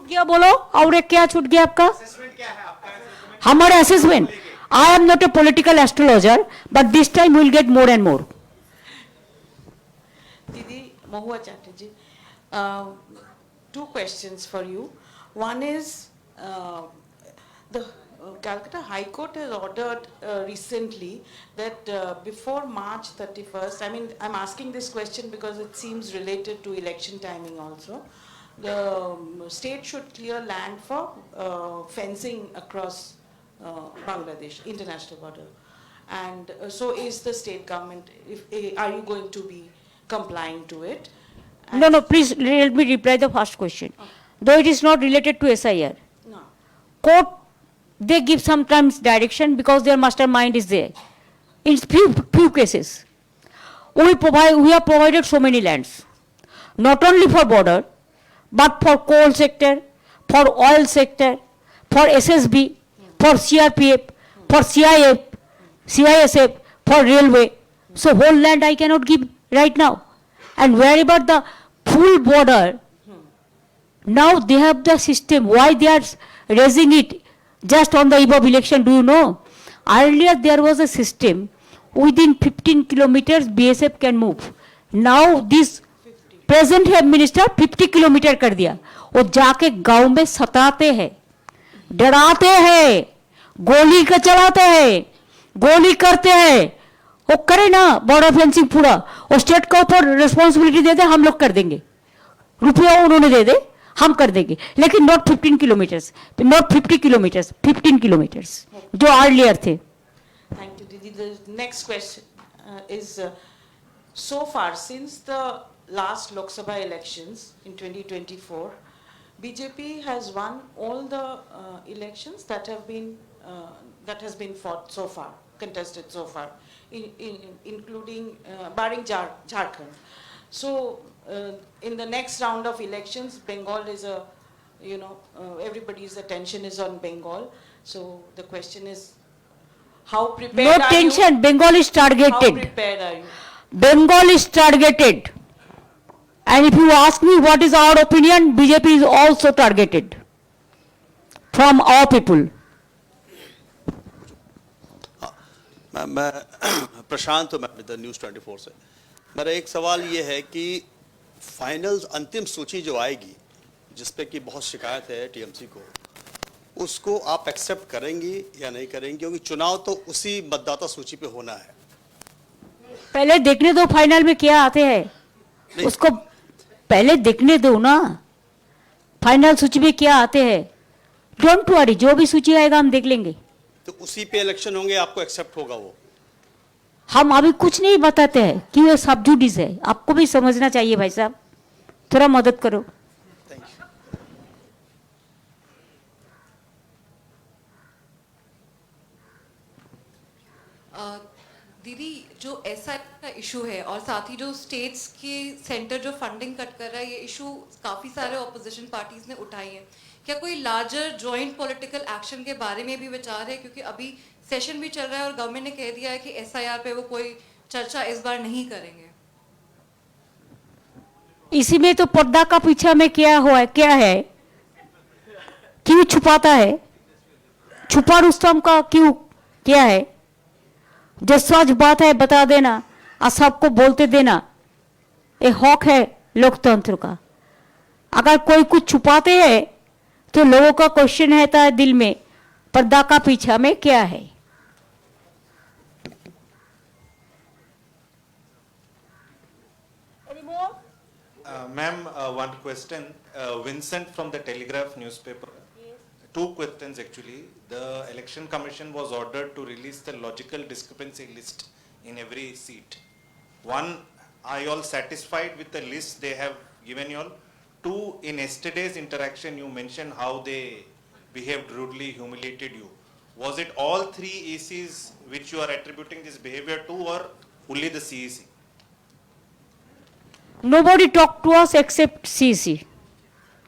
गया बोलो, और एक क्या छूट गया आपका? हमारा assessment, I am not a political astrologer, but this time will get more and more. Didi Mahua Chatterjee, two questions for you. One is the Calcutta High Court has ordered recently that before March 31st, I mean, I'm asking this question because it seems related to election timing also. The state should clear land for fencing across Bangladesh, international border. And so is the state government, are you going to be complying to it? No, no, please let me reply the first question. Though it is not related to SIR. No. Court, they give sometimes direction because their mastermind is there. In few cases, we have provided so many lands, not only for border, but for coal sector, for oil sector, for SSB, for CRPF, for CISF, for railway. So whole land I cannot give right now. And wherever the full border, now they have the system. Why they are raising it just on the eve of election, do you know? Earlier there was a system, within 15 kilometers BSF can move. Now this present है minister 50 kilometre कर दिया। वो जाके गांव में सताते हैं, डराते हैं, गोली का चलाते हैं, गोली करते हैं। वो करे ना बॉर्डर फेंसिंग पूरा, वो स्टेट के ऊपर रिस्पॉन्सिबिलिटी दे दे, हम लोग कर देंगे, रुपया उन्होंने दे दे, हम कर देंगे, लेकिन not 15 kilometres, not 50 kilometres, 15 kilometres जो अर्लियर थे। Thank you, Didi. The next question is, so far since the last Lok Sabha elections in 2024, BJP has won all the elections that has been fought so far, contested so far, including barring Jharkhand. So in the next round of elections, Bengal is everybody's attention is on Bengal. So the question is, how prepared No are you? tension, Bengal is targeted. How prepared are you? Bengal is targeted. And if you ask me what is our opinion, BJP is also targeted from our people. मैं प्रशांत हूँ, मैं news 24 से। मेरा एक सवाल ये है कि फाइनल अंतिम सूची जो आएगी, जिस पे कि बहुत शिकायत है टीएमसी को, उसको आप एक्सेप्ट करेंगी या नहीं करेंगी? क्योंकि चुनाव तो उसी मतदाता सूची पे होना है। पहले देखने दो फाइनल में क्या आते हैं, उसको पहले देखने दो ना, फाइनल सूची में क्या आते हैं। डोंट वरी, जो भी सूची आएगा हम देख लेंगे। तो उसी पे इलेक्शन होंगे, आपको एक्सेप्ट होगा वो? हम अभी कुछ नहीं बताते हैं कि ये सब जुडिस है, आपको भी समझना चाहिए भाई साहब, थोड़ा मदद करो। दीदी, जो ऐसा का इशू है और साथ ही जो स्टेट्स के सेंटर जो फंडिंग कट कर रहा है, ये इशू काफ़ी सारे ऑपोजिशन पार्टीज ने उठाई है। क्या कोई लार्जर जॉइंट पॉलिटिकल एक्शन के बारे में भी विचार है? क्योंकि अभी सेशन भी चल रहा है और गवर्नमेंट ने कह दिया है कि एसआईआर पे वो कोई चर्चा इस बार नहीं करेंगे। इसी में तो पर्दा का पीछे में क्या हुआ है, क्या है, क्यों छुपाता है, छुपा रुस्तम का क्यों, क्या है? जो सच बात है बता देना और सबको बोलते देना, ये हक है लोकतंत्र का। अगर कोई कुछ छुपाते हैं तो लोगों का क्वेश्चन रहता है दिल में, पर्दा का पीछा में क्या है। Ma'am, one question. Vincent from the Telegraph newspaper. Two questions actually. The Election Commission was ordered to release the logical discrepancy list in every seat. One, are you all satisfied with the list they have given you all? Two, in yesterday's interaction, you mentioned how they behaved rudely, humiliated you. Was it all three ACs which you are attributing this behavior to, or only the CEC? Nobody talked to us except CC,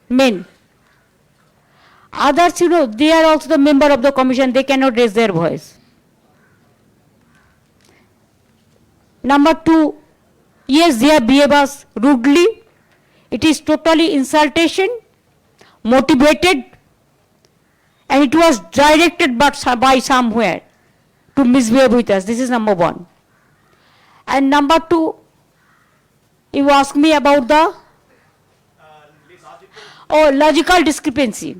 men. Others, they are also the member of the commission, they cannot raise their voice. Number two, yes, they have behaved us rudely. It is totally insultation, motivated, and it was directed by somewhere to misbehave with us. This is number one. And number two, you ask me about the logical discrepancy.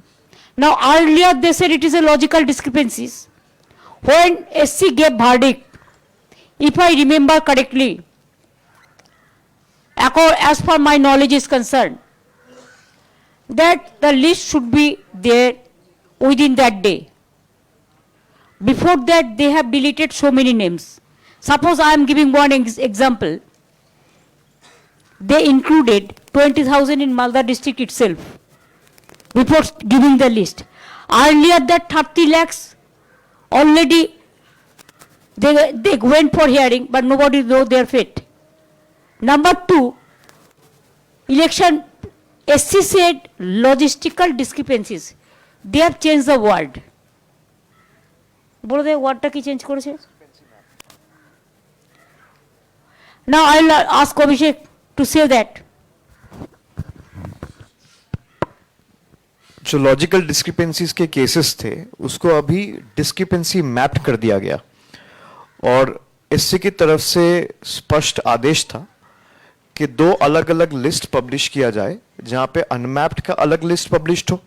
Now earlier they said it is a logical discrepancies. When SC gave verdict, if I remember correctly, as far my knowledge is concerned, that the list should be there within that day. Before that, they have deleted so many names. Suppose I am giving one example. They included 20,000 in Malda district itself before giving the list. Earlier that 30 lakhs already they went for hearing, but nobody knows their fate. Number two, election, SC said logistical discrepancies. They have changed the word. বলে word টা কি change করেছে? Now I'll ask Abhishek to say that. जो logical discrepancies के cases थे उसको अभी discrepancy map कर दिया गया और एससी की तरफ से स्पष्ट आदेश था कि दो अलग अलग लिस्ट पब्लिश किया जाए जहां पे अनमैप्ड का अलग लिस्ट पब्लिश्ड हो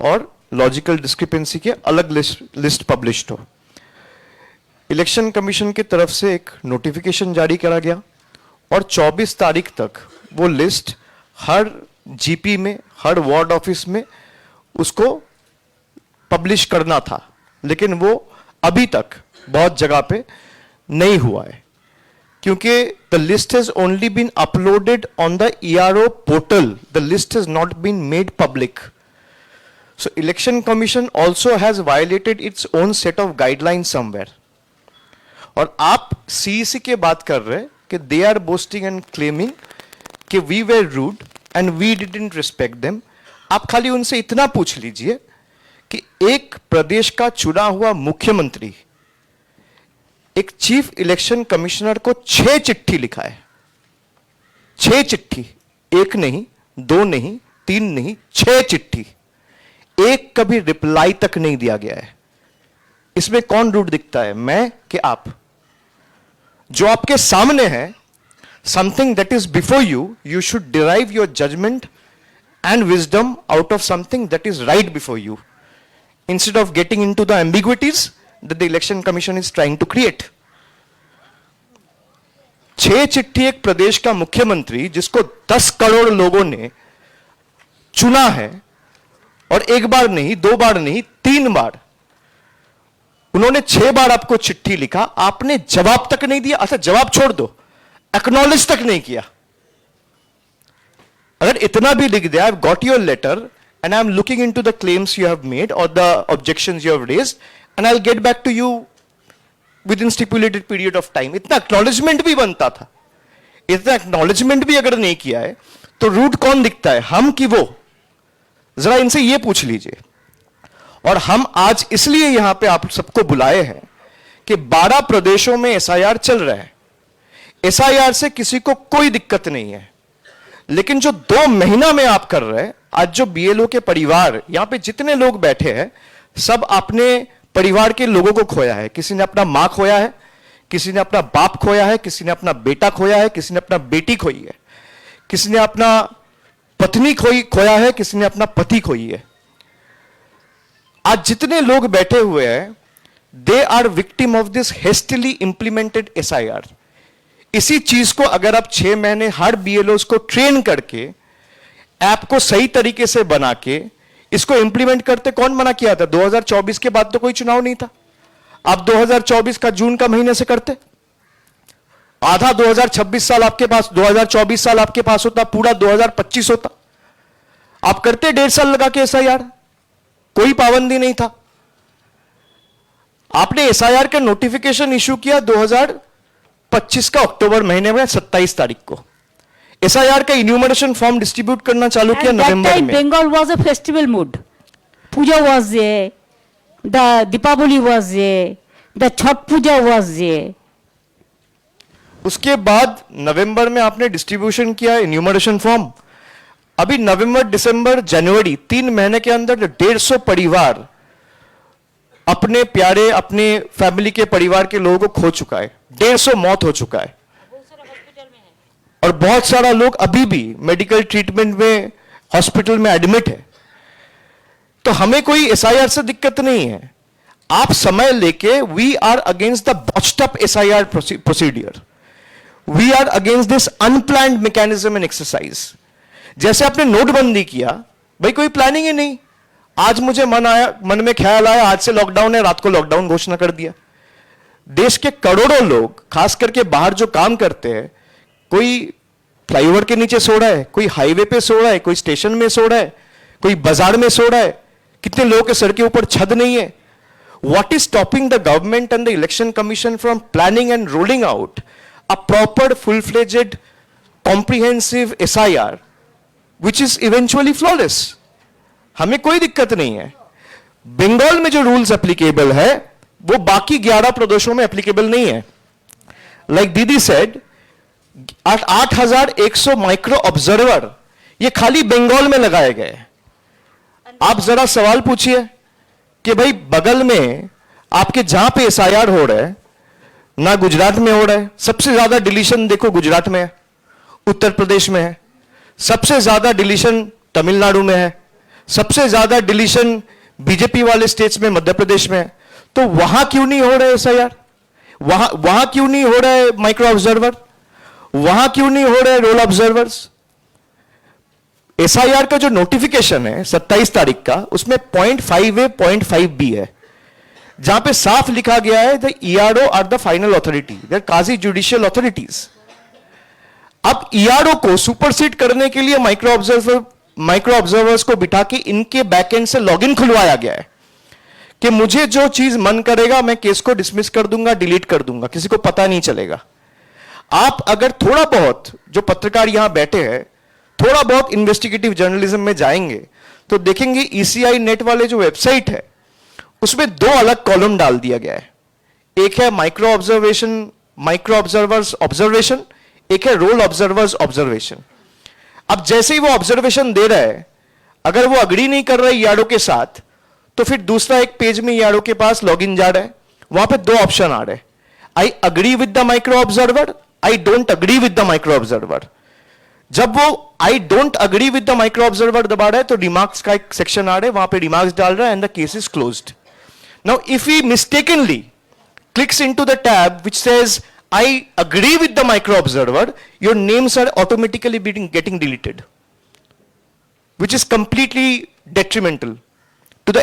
और लॉजिकल डिस्क्रिपेंसी के अलग लिस्ट पब्लिश्ड हो। इलेक्शन कमीशन की तरफ से एक नोटिफिकेशन जारी करा गया और 24 तारीख तक वो लिस्ट हर जीपी में, हर वार्ड ऑफिस में उसको पब्लिश करना था, लेकिन वो अभी तक बहुत जगह पे नहीं हुआ है क्योंकि the list has only been uploaded on the ERO portal, the list has not been made public. So election commission also has violated its own set of guideline somewhere. और आप सीईसी के बात कर रहे हैं कि they are boasting and claiming कि we were rude and we didn't respect them. आप खाली उनसे इतना पूछ लीजिए कि एक प्रदेश का चुना हुआ मुख्यमंत्री एक चीफ इलेक्शन कमिश्नर को 6 चिट्ठी लिखा है, 6 चिट्ठी, एक नहीं, 2 नहीं, 3 नहीं, 6 चिट्ठी, एक कभी रिप्लाई तक नहीं दिया गया है। इसमें कौन रूड दिखता है, मैं कि आप? जो आपके सामने है, something that is before you, you should derive your judgement and wisdom out of something that is right before you, instead of getting into the ambiguities that the election commission is trying to create. 6 चिट्ठी एक प्रदेश का मुख्यमंत्री जिसको 10 करोड़ लोगों ने चुना है और एक बार नहीं, 2 बार नहीं, 3 बार, उन्होंने 6 बार आपको चिट्ठी लिखा, आपने जवाब तक नहीं दिया। अच्छा जवाब छोड़ दो, एक्नॉलेज तक नहीं किया। अगर इतना भी लिख दिया, I have got your letter and I am looking into the claims you have made और the objections you have raised and I will get back to you within stipulated period of time. इतना acknowledgement भी बनता था। इतना acknowledgement भी अगर नहीं किया है तो रूट कौन दिखता है, हम कि वो? जरा इनसे ये पूछ लीजिए। और हम आज इसलिए यहां पे आप सबको बुलाए हैं कि 12 प्रदेशों में एसआईआर चल रहा है। एसआईआर से किसी को कोई दिक्कत नहीं है, लेकिन जो 2 महीना में आप कर रहे हैं, आज जो बीएलओ के परिवार, यहां पे जितने लोग बैठे हैं, सब अपने परिवार के लोगों को खोया है। किसी ने अपना मां खोया है, किसी ने अपना बाप खोया है, किसी ने अपना बेटा खोया है, किसी ने अपना बेटी खोई है, किसी ने अपना पत्नी खोया है, किसी ने अपना पति खोई है। आज जितने लोग बैठे हुए हैं, they are victim of this hastily implemented SIR. इसी चीज को अगर आप 6 महीने हर बीएलओस को ट्रेन करके, ऐप को सही तरीके से बना के इसको इंप्लीमेंट करते, कौन मना किया था? 2024 के बाद तो कोई चुनाव नहीं था। आप 2024 का जून का महीने से करते, आधा 2026 साल आपके पास, 2024 साल आपके पास होता, पूरा 2025 होता। आप करते 1.5 साल लगा के एसआईआर, कोई पाबंदी नहीं था। आपने एसआईआर का नोटिफिकेशन इशू किया 2025 का अक्टूबर महीने में 27 तारीख को। एसआईआर का इन्यूमरेशन फॉर्म डिस्ट्रीब्यूट करना चालू किया नवंबर में। Bengal was a festival mood. Puja was there, the Deepavali was there, the Chhath Puja was there. उसके बाद नवंबर में आपने डिस्ट्रीब्यूशन किया इन्यूमरेशन फॉर्म। अभी नवंबर, दिसंबर, जनवरी 3 महीने के अंदर 150 परिवार अपने प्यारे, अपने फैमिली के परिवार के लोगों को खो चुका है। 150 मौत हो चुका है और बहुत सारा लोग अभी भी मेडिकल ट्रीटमेंट में हॉस्पिटल में एडमिट है। तो हमें कोई एसआईआर से दिक्कत नहीं है। आप समय लेके, we are against the botched up SIR procedure, we are against this unplanned mechanism and exercise. जैसे आपने नोटबंदी किया, भाई कोई प्लानिंग ही नहीं। आज मुझे मन में ख्याल आया आज से लॉकडाउन है, रात को लॉकडाउन घोषणा कर दिया। देश के करोड़ों लोग, खास करके बाहर जो काम करते हैं, कोई फ्लाईओवर के नीचे सो रहा है, कोई हाईवे पे सो रहा है, कोई स्टेशन में सो रहा है, कोई बाजार में सो रहा है। कितने लोगों के सर के ऊपर छत नहीं है। What is stopping the government and the election commission from planning and rolling out a proper, full-fledged, comprehensive SIR, which is eventually flawless? हमें कोई दिक्कत नहीं है। बंगाल में जो रूल्स एप्लीकेबल है वो बाकी 11 प्रदेशों में एप्लीकेबल नहीं है। लाइक दीदी सेड, 8,100 माइक्रो ऑब्जर्वर ये खाली बंगाल में लगाए गए। आप जरा सवाल पूछिए कि भाई बगल में आपके जहां पे एसआईआर हो रहा है, ना गुजरात में हो रहा है। सबसे ज्यादा डिलीशन देखो गुजरात में है, उत्तर प्रदेश में है, सबसे ज्यादा डिलीशन तमिलनाडु में है, सबसे ज्यादा डिलीशन बीजेपी वाले स्टेट्स में मध्य प्रदेश में है। तो वहां क्यों नहीं हो रहा है एसआईआर? वहां क्यों नहीं हो रहा है माइक्रो ऑब्जर्वर? वहां क्यों नहीं हो रहे रोल ऑब्जर्वर्स? एसआईआर का जो नोटिफिकेशन है 27 तारीख का, उसमें 0.5A 0.5B है, जहां पे साफ लिखा गया है the ERO are the final authority, they are quasi judicial authorities. अब ईआरओ को सुपरसीड करने के लिए माइक्रो ऑब्जर्वर्स को बिठा के इनके बैकएंड से लॉगिन खुलवाया गया है कि मुझे जो चीज मन करेगा मैं केस को डिसमिस कर दूंगा, डिलीट कर दूंगा, किसी को पता नहीं चलेगा। आप अगर थोड़ा बहुत, जो पत्रकार यहां बैठे हैं, थोड़ा बहुत इन्वेस्टिगेटिव जर्नलिज्म में जाएंगे तो देखेंगे ईसीआई नेट वाले जो वेबसाइट है उसमें 2 अलग कॉलम डाल दिया गया है। एक है माइक्रो ऑब्जर्वर्स ऑब्जर्वेशन, एक है रोल ऑब्जर्वर्स ऑब्जर्वेशन। अब जैसे ही वो ऑब्जर्वेशन दे रहा है, अगर वो अग्री नहीं कर रहा है ईआरओ के साथ, तो फिर दूसरा एक पेज में ईआरओ के पास लॉगिन जा रहा है, वहां पे 2 ऑप्शन आ रहे हैं, आई agree with the micro observer, I don't agree with the micro observer. जब वो I don't agree with the micro observer दबा रहा है तो रिमार्क्स का एक सेक्शन आ रहा है, वहां पे रिमार्क्स डाल रहा है and the case is closed. Now if he mistakenly clicks into the tab which says I agree with the micro observer, your names are automatically getting deleted, which is completely detrimental to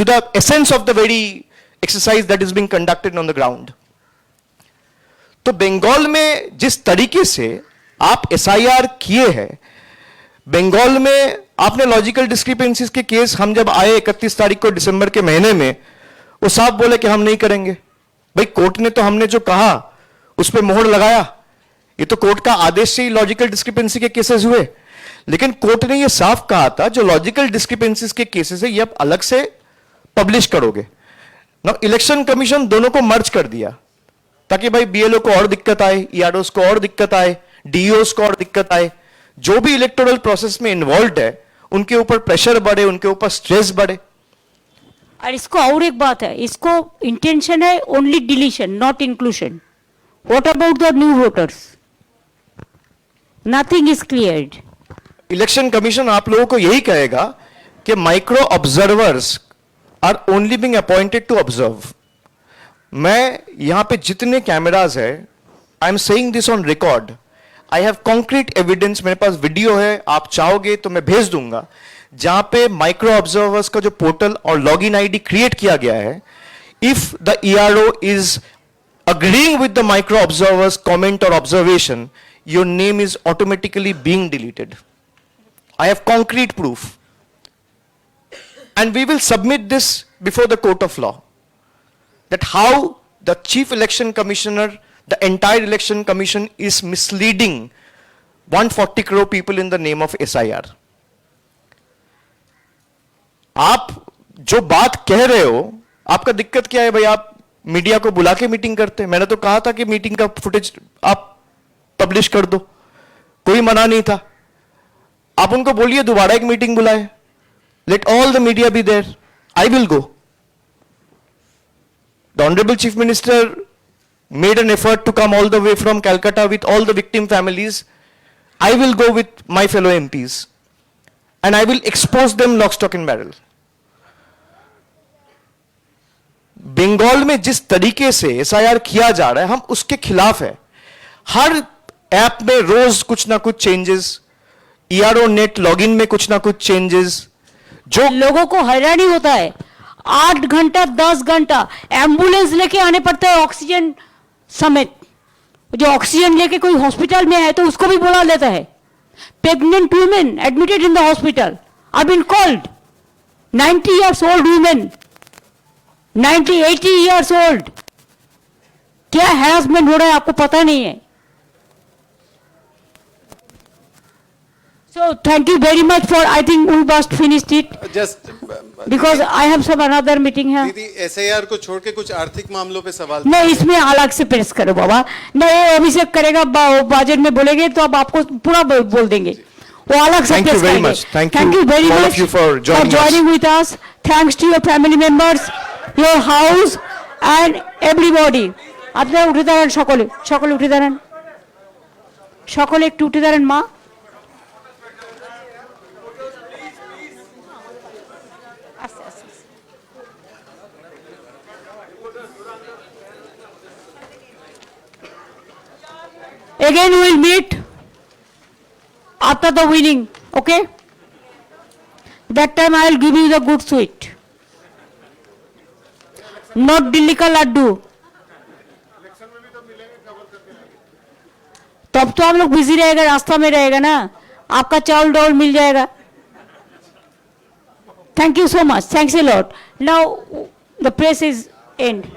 the essence of the very exercise that is being conducted on the ground. तो बंगाल में जिस तरीके से आप SIR किए हैं, बंगाल में आपने लॉजिकल डिस्क्रिपेंसीज के केस, हम जब आए 31 तारीख को दिसंबर के महीने में, वो साफ बोले कि हम नहीं करेंगे। भाई कोर्ट ने तो हमने जो कहा उस पर मोहर लगाया, ये तो कोर्ट का आदेश से ही लॉजिकल डिस्क्रिपेंसी के केसेस हुए। लेकिन कोर्ट ने ये साफ कहा था जो लॉजिकल डिस्क्रिपेंसीज के केसेस है ये आप अलग से पब्लिश करोगे ना। इलेक्शन कमीशन दोनों को मर्ज कर दिया ताकि भाई बीएलओ को और दिक्कत आए, ईआरओस को और दिक्कत आए, डीओस को और दिक्कत आए, जो भी इलेक्टोरल प्रोसेस में इन्वॉल्व है उनके ऊपर प्रेशर बढ़े, उनके ऊपर स्ट्रेस बढ़े। और इसको और एक बात है, इसको इंटेंशन है only deletion not inclusion. What about the new voters? Nothing is cleared. Election commission आप लोगों को यही कहेगा कि micro observers are only being appointed to observe. मैं यहां पे जितने कैमराज है, I am saying this on record, I have concrete evidence, मेरे पास वीडियो है, आप चाहोगे तो मैं भेज दूंगा, जहां पे माइक्रो ऑब्जर्वर्स का जो पोर्टल और लॉगिन आईडी क्रिएट किया गया है, if the ERO is agreeing with the micro observer's comment or observation, your name is automatically being deleted. I have concrete proof. And we will submit this before the court of law. That how the chief election commissioner, the entire election commission is misleading 140 crore people in the name of SIR. आप जो बात कह रहे हो, आपका दिक्कत क्या है भाई? आप मीडिया को बुला के मीटिंग करते हैं। मैंने तो कहा था कि मीटिंग का फुटेज आप पब्लिश कर दो, कोई मना नहीं था। आप उनको बोलिए दोबारा एक मीटिंग बुलाए, let all the media be there, I will go. The honourable chief minister made an effort to come all the way from Calcutta with all the victim families. I will go with my fellow MPs and I will expose them lock, stock and barrel. Bengal में जिस तरीके से SIR किया जा रहा है, हम उसके खिलाफ है। हर ऐप में रोज कुछ ना कुछ चेंजेस, ERO नेट लॉगिन में कुछ ना कुछ चेंजेस, जो लोगों को हैरानी होता है। 8 घंटा 10 घंटा एम्बुलेंस लेके आने पड़ता है ऑक्सीजन समेत। जो ऑक्सीजन लेके कोई हॉस्पिटल में है तो उसको भी बुला लेता है। Pregnant women admitted in the hospital are been called, 90 years old women, 90-80 years old। क्या हैरेसमेंट हो रहा है आपको पता नहीं है। So thank you very much for, I think we must finish it just because I have some another meeting here। दीदी SIR को छोड़ के कुछ आर्थिक मामलों पे सवाल नहीं, इसमें अलग से प्रेस करो बाबा। नहीं, अभिषेक करेगा, बजट में बोलेंगे तो अब आपको पूरा बोल देंगे। वो अलग से Thank you प्रेस very करेंगे। much. Thank Thank you you very all of much you for joining with us। Thanks to your family members, your house and everybody। আপনারা উঠে দাঁড়ান, সকলে সকলে উঠে দাঁড়ান, সকলে একটু উঠে দাঁড়ান মা। Again we will meet after the winning, okay? That time I will give you the good sweet, not Delhi ka laddu। तब तो हम लोग बिजी रहेगा, रास्ता में रहेगा ना, आपका चावल डावल मिल जाएगा। Thank you so much, thanks a lot। Now the press is end।